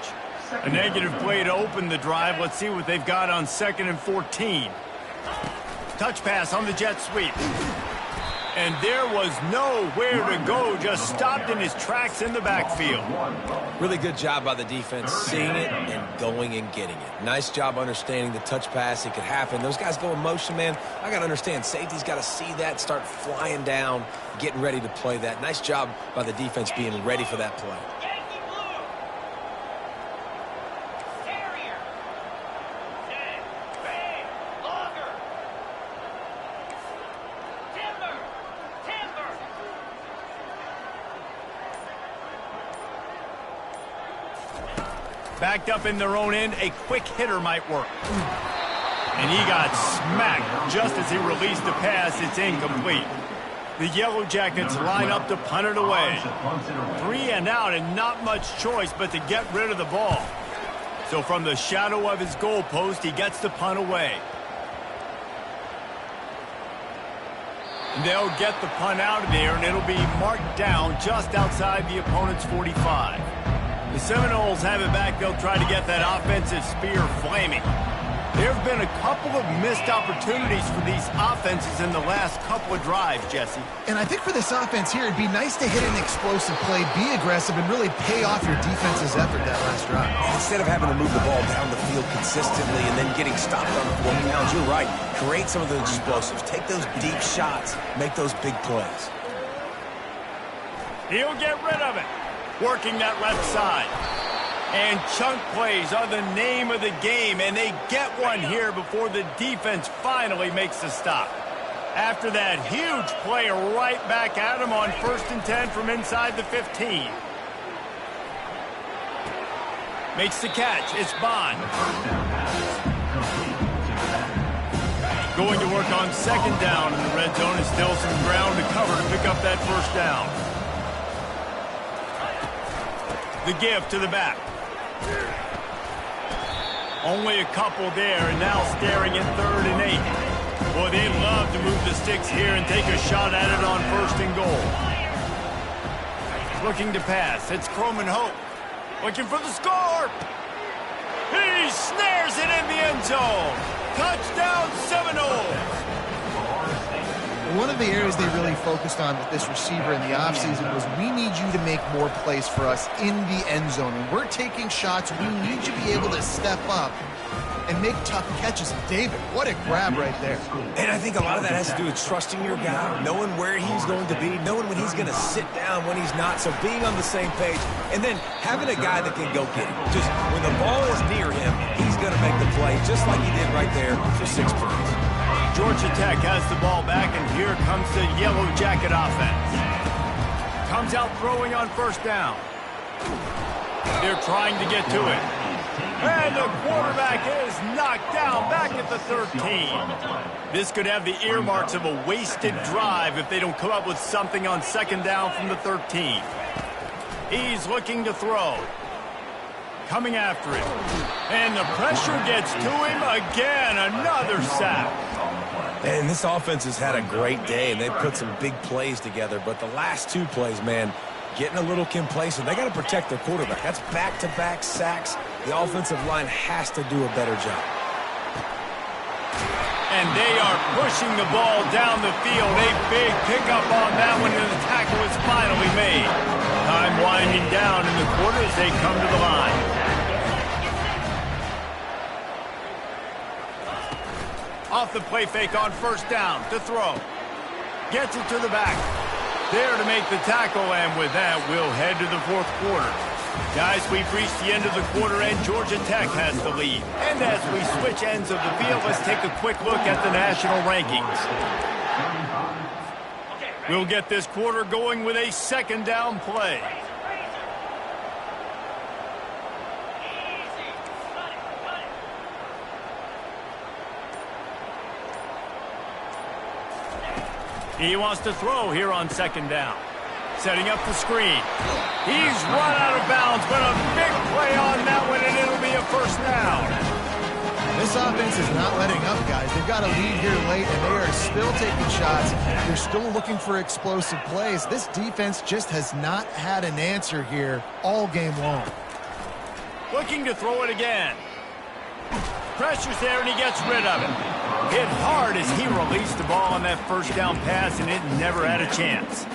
A negative play to open the drive. Let's see what they've got on 2nd and 14. Touch pass on the jet sweep. And there was nowhere to go, just stopped in his tracks in the backfield. Really good job by the defense, seeing it and going and getting it. Nice job understanding the touch pass. It could happen. Those guys go in motion, man. I got to understand, safety's got to see that, start flying down, getting ready to play that. Nice job by the defense being ready for that play. Backed up in their own end, a quick hitter might work. And he got smacked just as he released the pass. It's incomplete. The Yellow Jackets line up to punt it away. 3 and out and not much choice but to get rid of the ball. So from the shadow of his goalpost, he gets the punt away. They'll get the punt out of there, and it'll be marked down just outside the opponent's 45. The Seminoles have it back. They'll try to get that offensive spear flaming. There have been a couple of missed opportunities for these offenses in the last couple of drives, Jesse. And I think for this offense here, it'd be nice to hit an explosive play, be aggressive, and really pay off your defense's effort that last drive. Instead of having to move the ball down the field consistently and then getting stopped on 4 downs, you're right. Create some of those explosives. Take those deep shots. Make those big plays. He'll get rid of it. Working that left side. And chunk plays are the name of the game, and they get one here before the defense finally makes the stop. After that huge play, right back at him on 1st and 10 from inside the 15. Makes the catch. It's Bond. Going to work on 2nd down in the red zone, and still some ground to cover to pick up that 1st down. The give to the back. Only a couple there, and now staring at 3rd and 8. Boy, they'd love to move the sticks here and take a shot at it on 1st and goal. Looking to pass. It's Croman Hope. Looking for the score. He snares it in the end zone. Touchdown, Seminoles. One of the areas they really focused on with this receiver in the offseason was we need you to make more plays for us in the end zone. When we're taking shots, we need you to be able to step up and make tough catches. And David, what a grab right there. And I think a lot of that has to do with trusting your guy, knowing where he's going to be, knowing when he's going to sit down, when he's not. So being on the same page, and then having a guy that can go get him. Just when the ball is near him, he's going to make the play, just like he did right there for 6 points. Georgia Tech has the ball back, and here comes the Yellow Jacket offense. Comes out throwing on 1st down. They're trying to get to it. And the quarterback is knocked down back at the 13. This could have the earmarks of a wasted drive if they don't come up with something on 2nd down from the 13. He's looking to throw. Coming after him. And the pressure gets to him again. Another sack. And this offense has had a great day, and they've put some big plays together. But the last 2 plays, man, getting a little complacent. They got to protect their quarterback. That's back-to-back sacks. The offensive line has to do a better job. And they are pushing the ball down the field. A big pickup on that one, and the tackle is finally made. Time winding down in the quarter as they come to the line. Off the play fake on 1st down to throw. Gets it to the back. There to make the tackle, and with that, we'll head to the 4th quarter. Guys, we've reached the end of the quarter, and Georgia Tech has the lead. And as we switch ends of the field, let's take a quick look at the national rankings. We'll get this quarter going with a 2nd down play. He wants to throw here on 2nd down. Setting up the screen. He's run out of bounds, but a big play on that one, and it'll be a 1st down. This offense is not letting up, guys. They've got a lead here late, and they are still taking shots. They're still looking for explosive plays. This defense just has not had an answer here all game long. Looking to throw it again. Pressure's there, and he gets rid of it. Hit hard as he released the ball on that 1st down pass, and it never had a chance.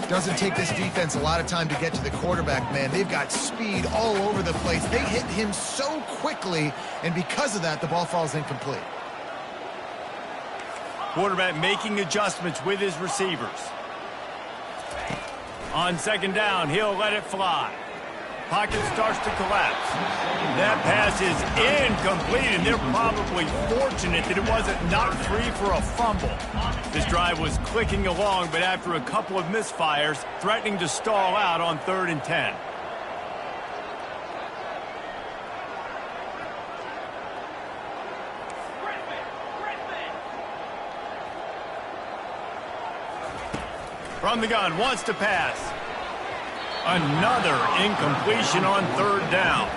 Doesn't take this defense a lot of time to get to the quarterback, man. They've got speed all over the place. They hit him so quickly, and because of that, the ball falls incomplete. Quarterback making adjustments with his receivers. On 2nd down, he'll let it fly. Pocket starts to collapse. That pass is incomplete, and they're probably fortunate that it wasn't knocked free for a fumble. This drive was clicking along, but after a couple of misfires, threatening to stall out on 3rd and 10. From the gun, wants to pass. Another incompletion on third down.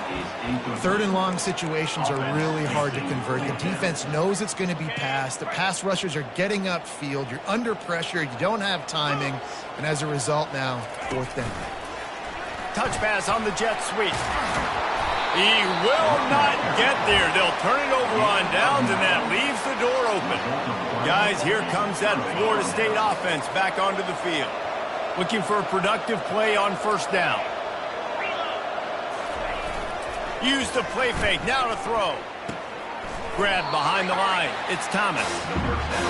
Third and long situations are really hard to convert. The defense knows it's going to be passed. The pass rushers are getting upfield. You're under pressure. You don't have timing. And as a result now, fourth down. Touch pass on the jet sweep. He will not get there. They'll turn it over on downs, and that leaves the door open. Guys, here comes that Florida State offense back onto the field. Looking for a productive play on first down. Use the play fake. Now to throw. Grab behind the line. It's Thomas.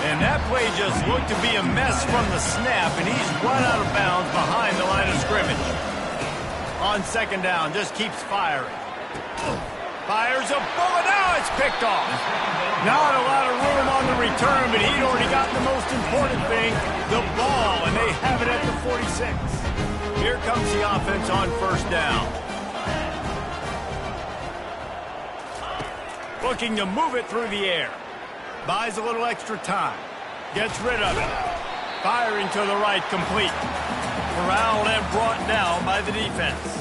And that play just looked to be a mess from the snap, and he's run out of bounds behind the line of scrimmage. On second down, just keeps firing. Fires a bullet. Now it's picked off. Not a lot of room on the return, but he'd already got the most important thing, the ball, and they have it at the 46. Here comes the offense on first down. Looking to move it through the air. Buys a little extra time. Gets rid of it. Firing to the right, complete. Corralled and brought down by the defense.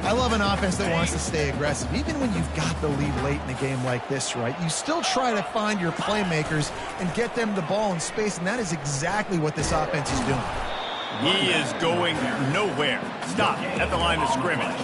I love an offense that wants to stay aggressive. Even when you've got the lead late in a game like this, right, you still try to find your playmakers and get them the ball in space, and that is exactly what this offense is doing. He is going nowhere. Stop at the line of scrimmage.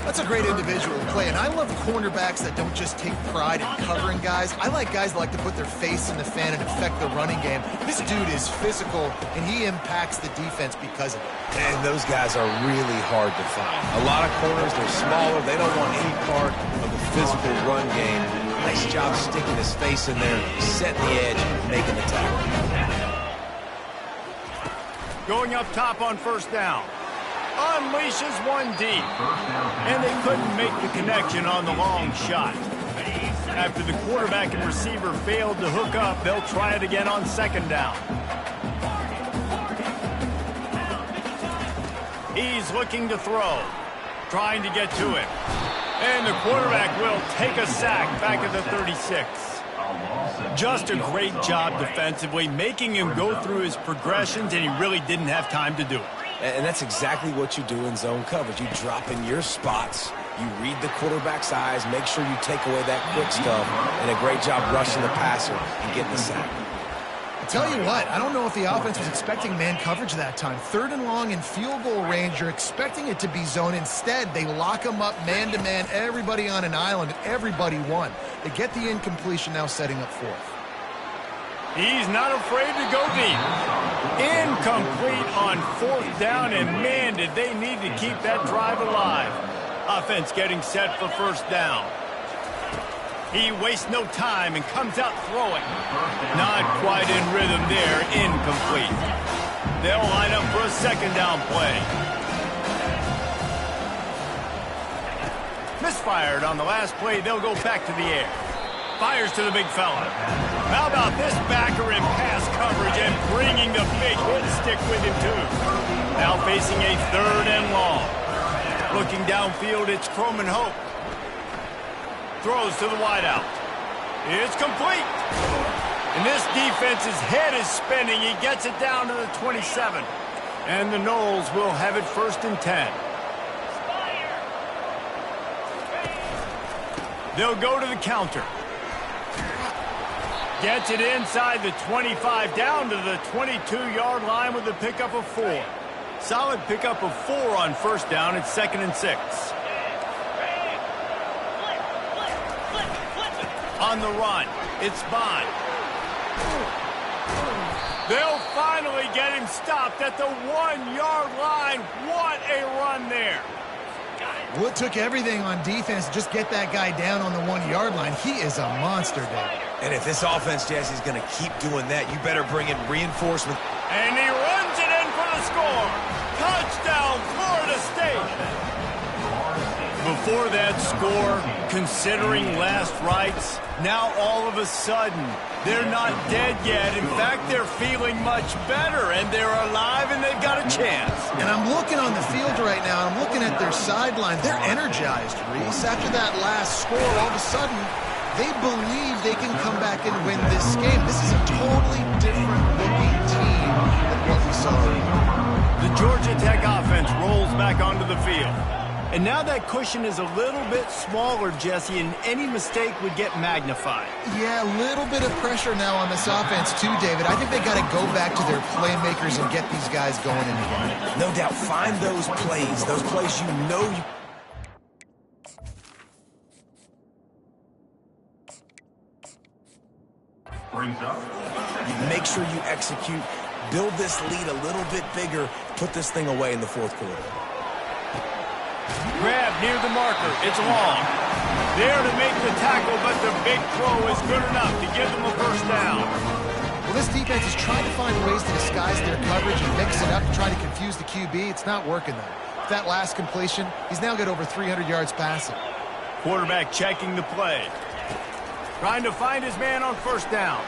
That's a great individual play, and I love cornerbacks that don't just take pride in covering guys. I like guys that like to put their face in the fan and affect the running game. This dude is physical, and he impacts the defense because of it. And those guys are really hard to find. A lot of corners, they're smaller. They don't want any part of the physical run game. Nice job sticking his face in there, setting the edge, making the tackle. Going up top on first down. Unleashes one deep. And they couldn't make the connection on the long shot. After the quarterback and receiver failed to hook up, they'll try it again on second down. He's looking to throw. Trying to get to it. And the quarterback will take a sack back at the 36. Just a great job defensively, making him go through his progressions, and he really didn't have time to do it. And that's exactly what you do in zone coverage. You drop in your spots, you read the quarterback's eyes, make sure you take away that quick stuff, and a great job rushing the passer and getting the sack. I tell you what, I don't know if the offense was expecting man coverage that time. Third and long in field goal range, you're expecting it to be zone. Instead, they lock them up man-to-man, everybody on an island, and everybody won. They get the incompletion, now setting up fourth. He's not afraid to go deep. Incomplete on fourth down, and man, did they need to keep that drive alive. Offense getting set for first down. He wastes no time and comes out throwing. Not quite in rhythm there, incomplete. They'll line up for a second down play. Misfired on the last play, they'll go back to the air. Fires to the big fella. How about this backer in pass coverage and bringing the big hit stick with him, too. Now facing a third and long. Looking downfield, it's Croman Hope. Throws to the wideout. It's complete. And this defense's head is spinning. He gets it down to the 27. And the Noles will have it first and 10. They'll go to the counter. Gets it inside the 25, down to the 22-yard line with a pickup of 4. Solid pickup of 4 on first down. It's 2nd and 6. On the run, it's Bond. They'll finally get him stopped at the 1-yard line. What a run there. Well, it took everything on defense to just get that guy down on the 1-yard line. He is a monster, Dave. And if this offense, Jesse, is going to keep doing that, you better bring in reinforcement. And he runs it in for the score. Touchdown, Florida State. Before that score, considering last rites, now all of a sudden, they're not dead yet. In fact, they're feeling much better, and they're alive, and they've got a chance. And I'm looking on the field right now, and I'm looking at their sideline. They're energized, Reese. After that last score, all of a sudden, they believe they can come back and win this game. This is a totally different looking team than what we saw earlier. The Georgia Tech offense rolls back back onto the field. And now that cushion is a little bit smaller, Jesse, and any mistake would get magnified. Yeah, a little bit of pressure now on this offense too, David. I think they got to go back to their playmakers and get these guys going in the game. No doubt. Find those plays you know you... Brings up. Make sure you execute. Build this lead a little bit bigger. Put this thing away in the fourth quarter. Grab near the marker. It's long. There to make the tackle, but the big throw is good enough to give them a first down. Well, this defense is trying to find ways to disguise their coverage and mix it up to try to confuse the QB. It's not working, though. With that last completion, he's now got over 300 yards passing. Quarterback checking the play. Trying to find his man on first down.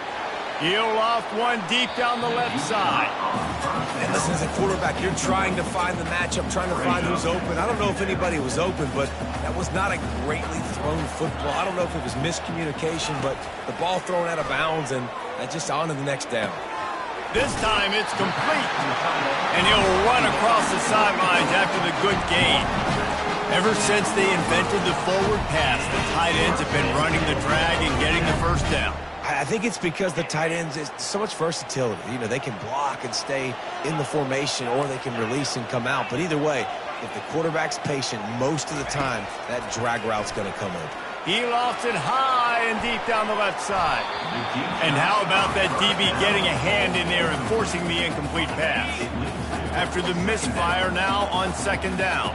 He'll loft one deep down the left side. And listen, as a quarterback, you're trying to find the matchup, trying to find who's open. I don't know if anybody was open, but that was not a greatly thrown football. I don't know if it was miscommunication, but the ball thrown out of bounds and just on to the next down. This time it's complete. And he'll run across the sidelines after the good gain. Ever since they invented the forward pass, the tight ends have been running the drag and getting the first down. I think it's because the tight ends is so much versatility. You know, they can block and stay in the formation, or they can release and come out. But either way, if the quarterback's patient, most of the time, that drag route's going to come over. He lofts it high and deep down the left side. And how about that DB getting a hand in there and forcing the incomplete pass? After the misfire, now on second down.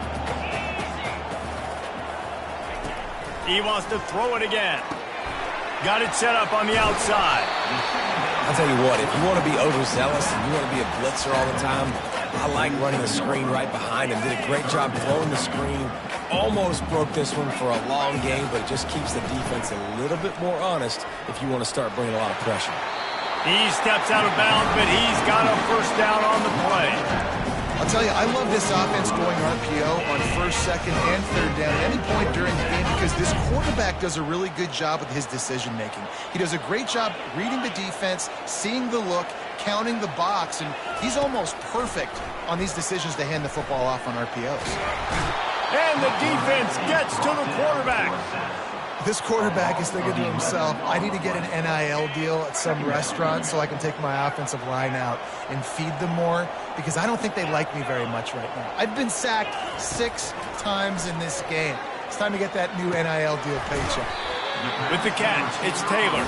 He wants to throw it again. Got it set up on the outside. I'll tell you what, if you want to be overzealous and you want to be a blitzer all the time, I like running a screen right behind him. Did a great job throwing the screen. Almost broke this one for a long game, but it just keeps the defense a little bit more honest if you want to start bringing a lot of pressure. He steps out of bounds, but he's got a first down on the play. I'll tell you, I love this offense going RPO on first, second, and third down at any point during the game because this quarterback does a really good job with his decision-making. He does a great job reading the defense, seeing the look, counting the box, and he's almost perfect on these decisions to hand the football off on RPOs. And the defense gets to the quarterback. This quarterback is thinking to himself, I need to get an NIL deal at some restaurant so I can take my offensive line out and feed them more because I don't think they like me very much right now. I've been sacked 6 times in this game. It's time to get that new NIL deal paycheck. With the catch, it's Taylor.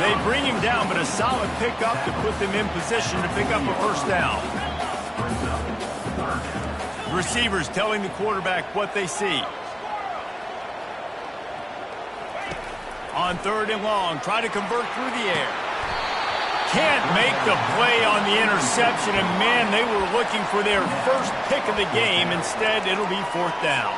They bring him down, but a solid pickup to put them in position to pick up a first down. Receivers telling the quarterback what they see. On third and long, try to convert through the air. Can't make the play on the interception, and man, they were looking for their first pick of the game. Instead, it'll be fourth down.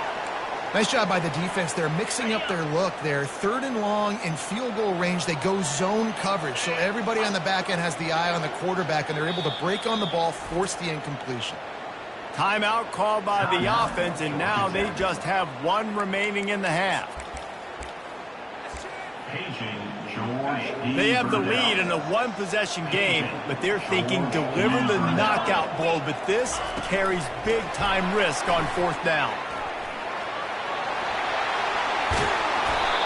Nice job by the defense. They're mixing up their look. They're third and long in field goal range. They go zone coverage, so everybody on the back end has the eye on the quarterback, and they're able to break on the ball, force the incompletion. Timeout called by the offense, and now they just have one remaining in the half. They have the lead in a one-possession game, but they're thinking deliver the knockout blow, but this carries big-time risk on fourth down.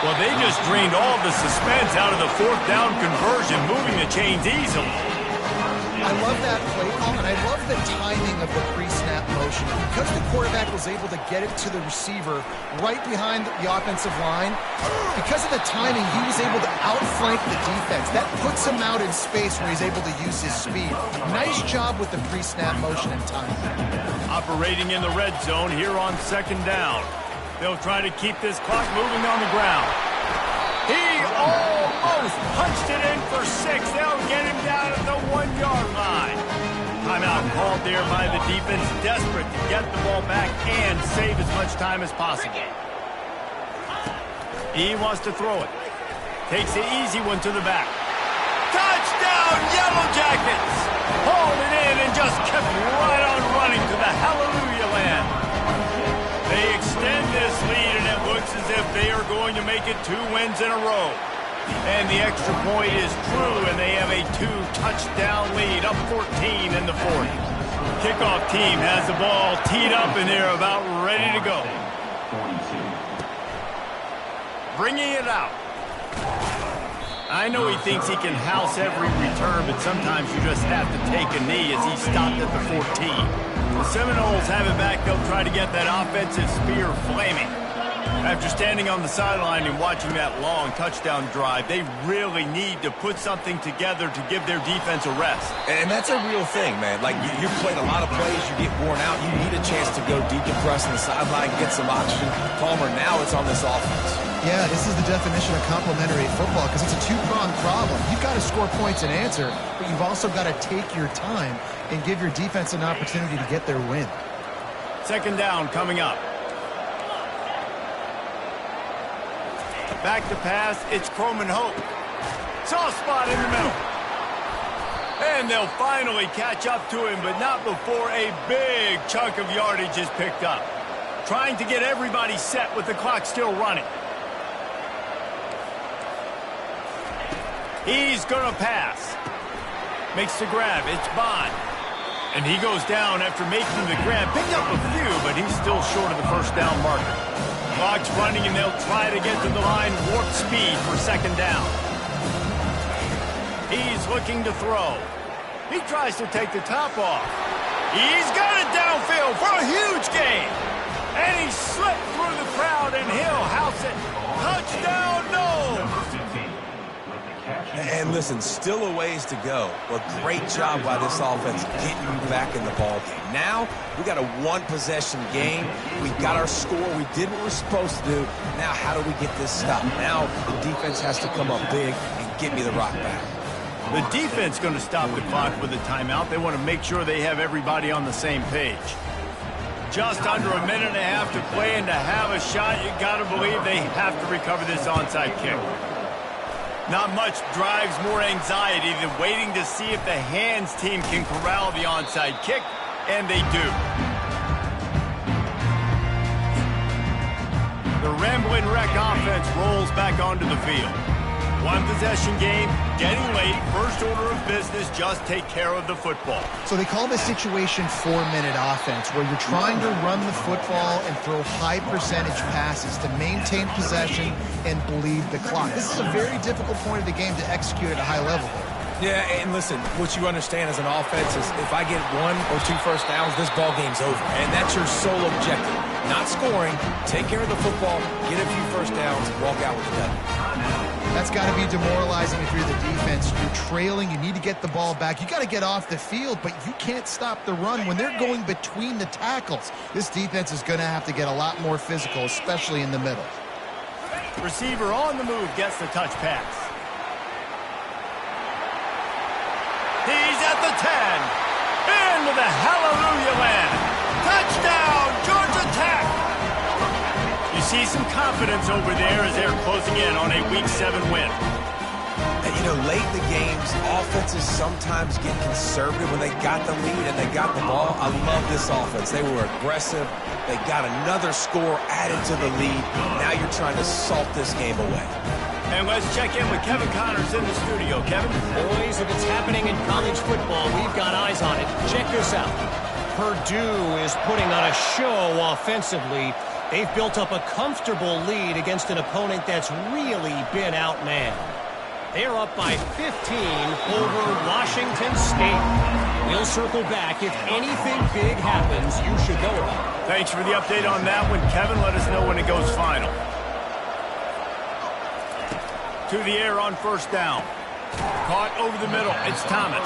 Well, they just drained all the suspense out of the fourth down conversion, moving the chains easily. I love that play call, and I love the timing of the pre-snap motion. Because the quarterback was able to get it to the receiver right behind the offensive line, because of the timing, he was able to outflank the defense. That puts him out in space where he's able to use his speed. Nice job with the pre-snap motion and timing. Operating in the red zone here on second down. They'll try to keep this clock moving on the ground. He almost punched it in for 6. They'll get him down at the 1-yard line. Timeout called there by the defense, desperate to get the ball back and save as much time as possible. He wants to throw it. Takes the easy one to the back. Touchdown, Yellow Jackets! Hauled it in and just kept right on running to the hallelujah land. They extend this lead, and it looks as if they are going to make it 2 wins in a row. And the extra point is true, and they have a 2-touchdown lead, up 14 in the fourth. Kickoff team has the ball teed up and they're about ready to go. 42. Bringing it out. I know he thinks he can house every return, but sometimes you just have to take a knee as he stopped at the 14. The Seminoles have it back. They'll try to get that offensive spear flaming. After standing on the sideline and watching that long touchdown drive, they really need to put something together to give their defense a rest. And that's a real thing, man. Like, you've played a lot of plays, you get worn out, you need a chance to go decompress on the sideline, get some oxygen. Palmer, now it's on this offense. Yeah, this is the definition of complementary football because it's a two-pronged problem. You've got to score points and answer, but you've also got to take your time and give your defense an opportunity to get their win. Second down coming up. Back to pass, it's Croman Hope. Soft spot in the middle. And they'll finally catch up to him, but not before a big chunk of yardage is picked up. Trying to get everybody set with the clock still running. He's going to pass. Makes the grab. It's Bond. And he goes down after making the grab. Picked up a few, but he's still short of the first down marker. Clock's running, and they'll try to get to the line warp speed for second down. He's looking to throw. He tries to take the top off. He's got it downfield for a huge gain. And he slipped through the crowd, and he'll house it. Touchdown, no! And listen, still a ways to go. But great job by this offense getting you back in the ballgame. Now, we got a one-possession game. We got our score. We did what we're supposed to do. Now, how do we get this stopped? Now, the defense has to come up big and get me the rock back. The defense going to stop the clock with a timeout. They want to make sure they have everybody on the same page. Just under a minute and a half to play, and to have a shot, you got to believe they have to recover this onside kick. Not much drives more anxiety than waiting to see if the hands team can corral the onside kick, and they do. The Ramblin' Wreck offense rolls back onto the field. One possession game, getting late, first order of business, just take care of the football. So they call this situation 4-minute offense, where you're trying to run the football and throw high percentage passes to maintain possession and bleed the clock. This is a very difficult point of the game to execute at a high level. Yeah, and listen, what you understand as an offense is if I get 1 or 2 first downs, this ball game's over. And that's your sole objective. Not scoring, take care of the football, get a few first downs, walk out with the W. That's got to be demoralizing if you're the defense. You're trailing. You need to get the ball back. You got to get off the field, but you can't stop the run when they're going between the tackles. This defense is going to have to get a lot more physical, especially in the middle. Receiver on the move gets the touch pass. He's at the 10. Into the hallelujah land. Touchdown, Georgia Tech. You see some confidence over there as they're closing in on a Week 7 win. And, you know, late in the games, offenses sometimes get conservative when they got the lead and they got the ball. I love this offense. They were aggressive. They got another score added to the lead. Now you're trying to salt this game away. And let's check in with Kevin Connors in the studio. Kevin? Boys, if it's happening in college football, we've got eyes on it. Check this out. Purdue is putting on a show offensively. They've built up a comfortable lead against an opponent that's really been outmanned. They're up by 15 over Washington State. We'll circle back. If anything big happens, you should know about it. Thanks for the update on that one, Kevin. Let us know when it goes final. To the air on first down. Caught over the middle. It's Thomas.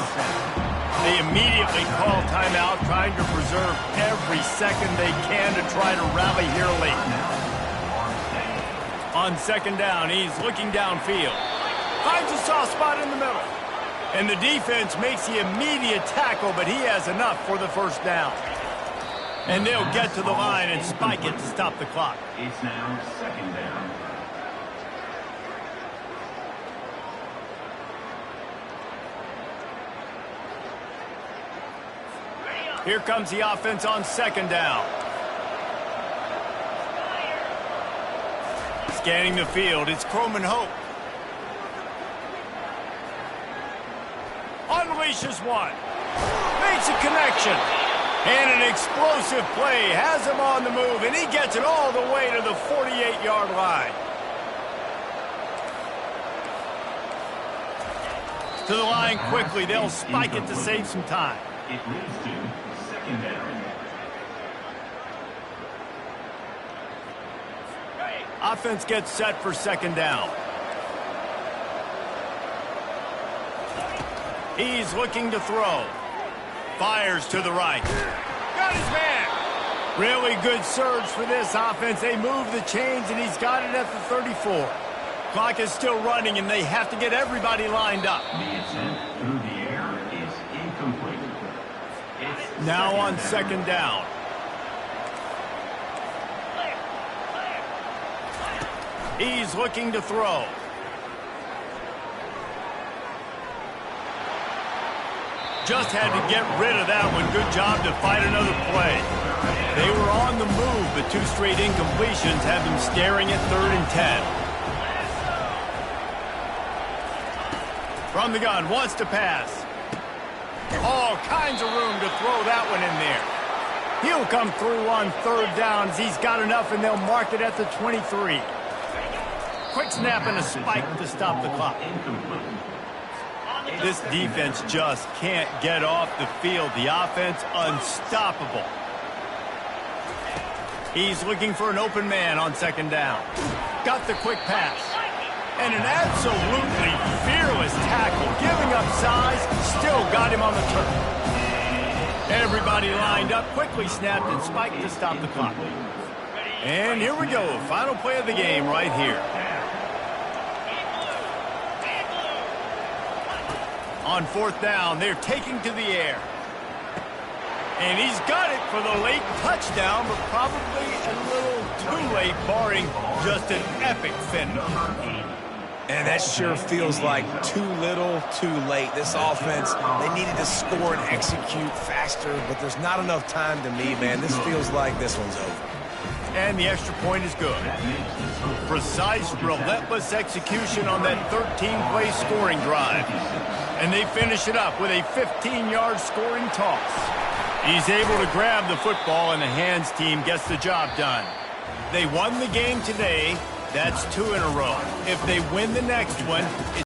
They immediately call timeout, trying to preserve every second they can to try to rally here late. On second down, he's looking downfield. Finds a soft spot in the middle. And the defense makes the immediate tackle, but he has enough for the first down. And they'll get to the line and spike it to stop the clock. It's now second down. Here comes the offense on second down. Scanning the field, it's Croman Hope. Unleashes one. Makes a connection. And an explosive play has him on the move, and he gets it all the way to the 48-yard line. To the line quickly. They'll spike it to save some time. It leads to second down. Offense gets set for second down. He's looking to throw. Fires to the right. Got his man. Really good surge for this offense. They move the chains, and he's got it at the 34. Clock is still running, and they have to get everybody lined up. The ascent through the air is incomplete. It's Now on second down. He's looking to throw. Just had to get rid of that one. Good job to fight another play. They were on the move, but 2 straight incompletions have them staring at 3rd and 10. From the gun, wants to pass. All kinds of room to throw that one in there. He'll come through on 3rd down as he's got enough, and they'll mark it at the 23. Quick snap and a spike to stop the clock. This defense just can't get off the field. The offense unstoppable. He's looking for an open man on second down. Got the quick pass. And an absolutely fearless tackle. Giving up size, still got him on the turf. Everybody lined up, quickly snapped and spiked to stop the clock. And here we go, final play of the game right here. On 4th down, they're taking to the air. And he's got it for the late touchdown, but probably a little too late, barring just an epic finish. And that sure feels like too little, too late. This offense, they needed to score and execute faster, but there's not enough time to me, man. This feels like this one's over. And the extra point is good. Precise, relentless execution on that 13-play scoring drive. And they finish it up with a 15-yard scoring toss. He's able to grab the football, and the hands team gets the job done. They won the game today. That's 2 in a row. If they win the next one,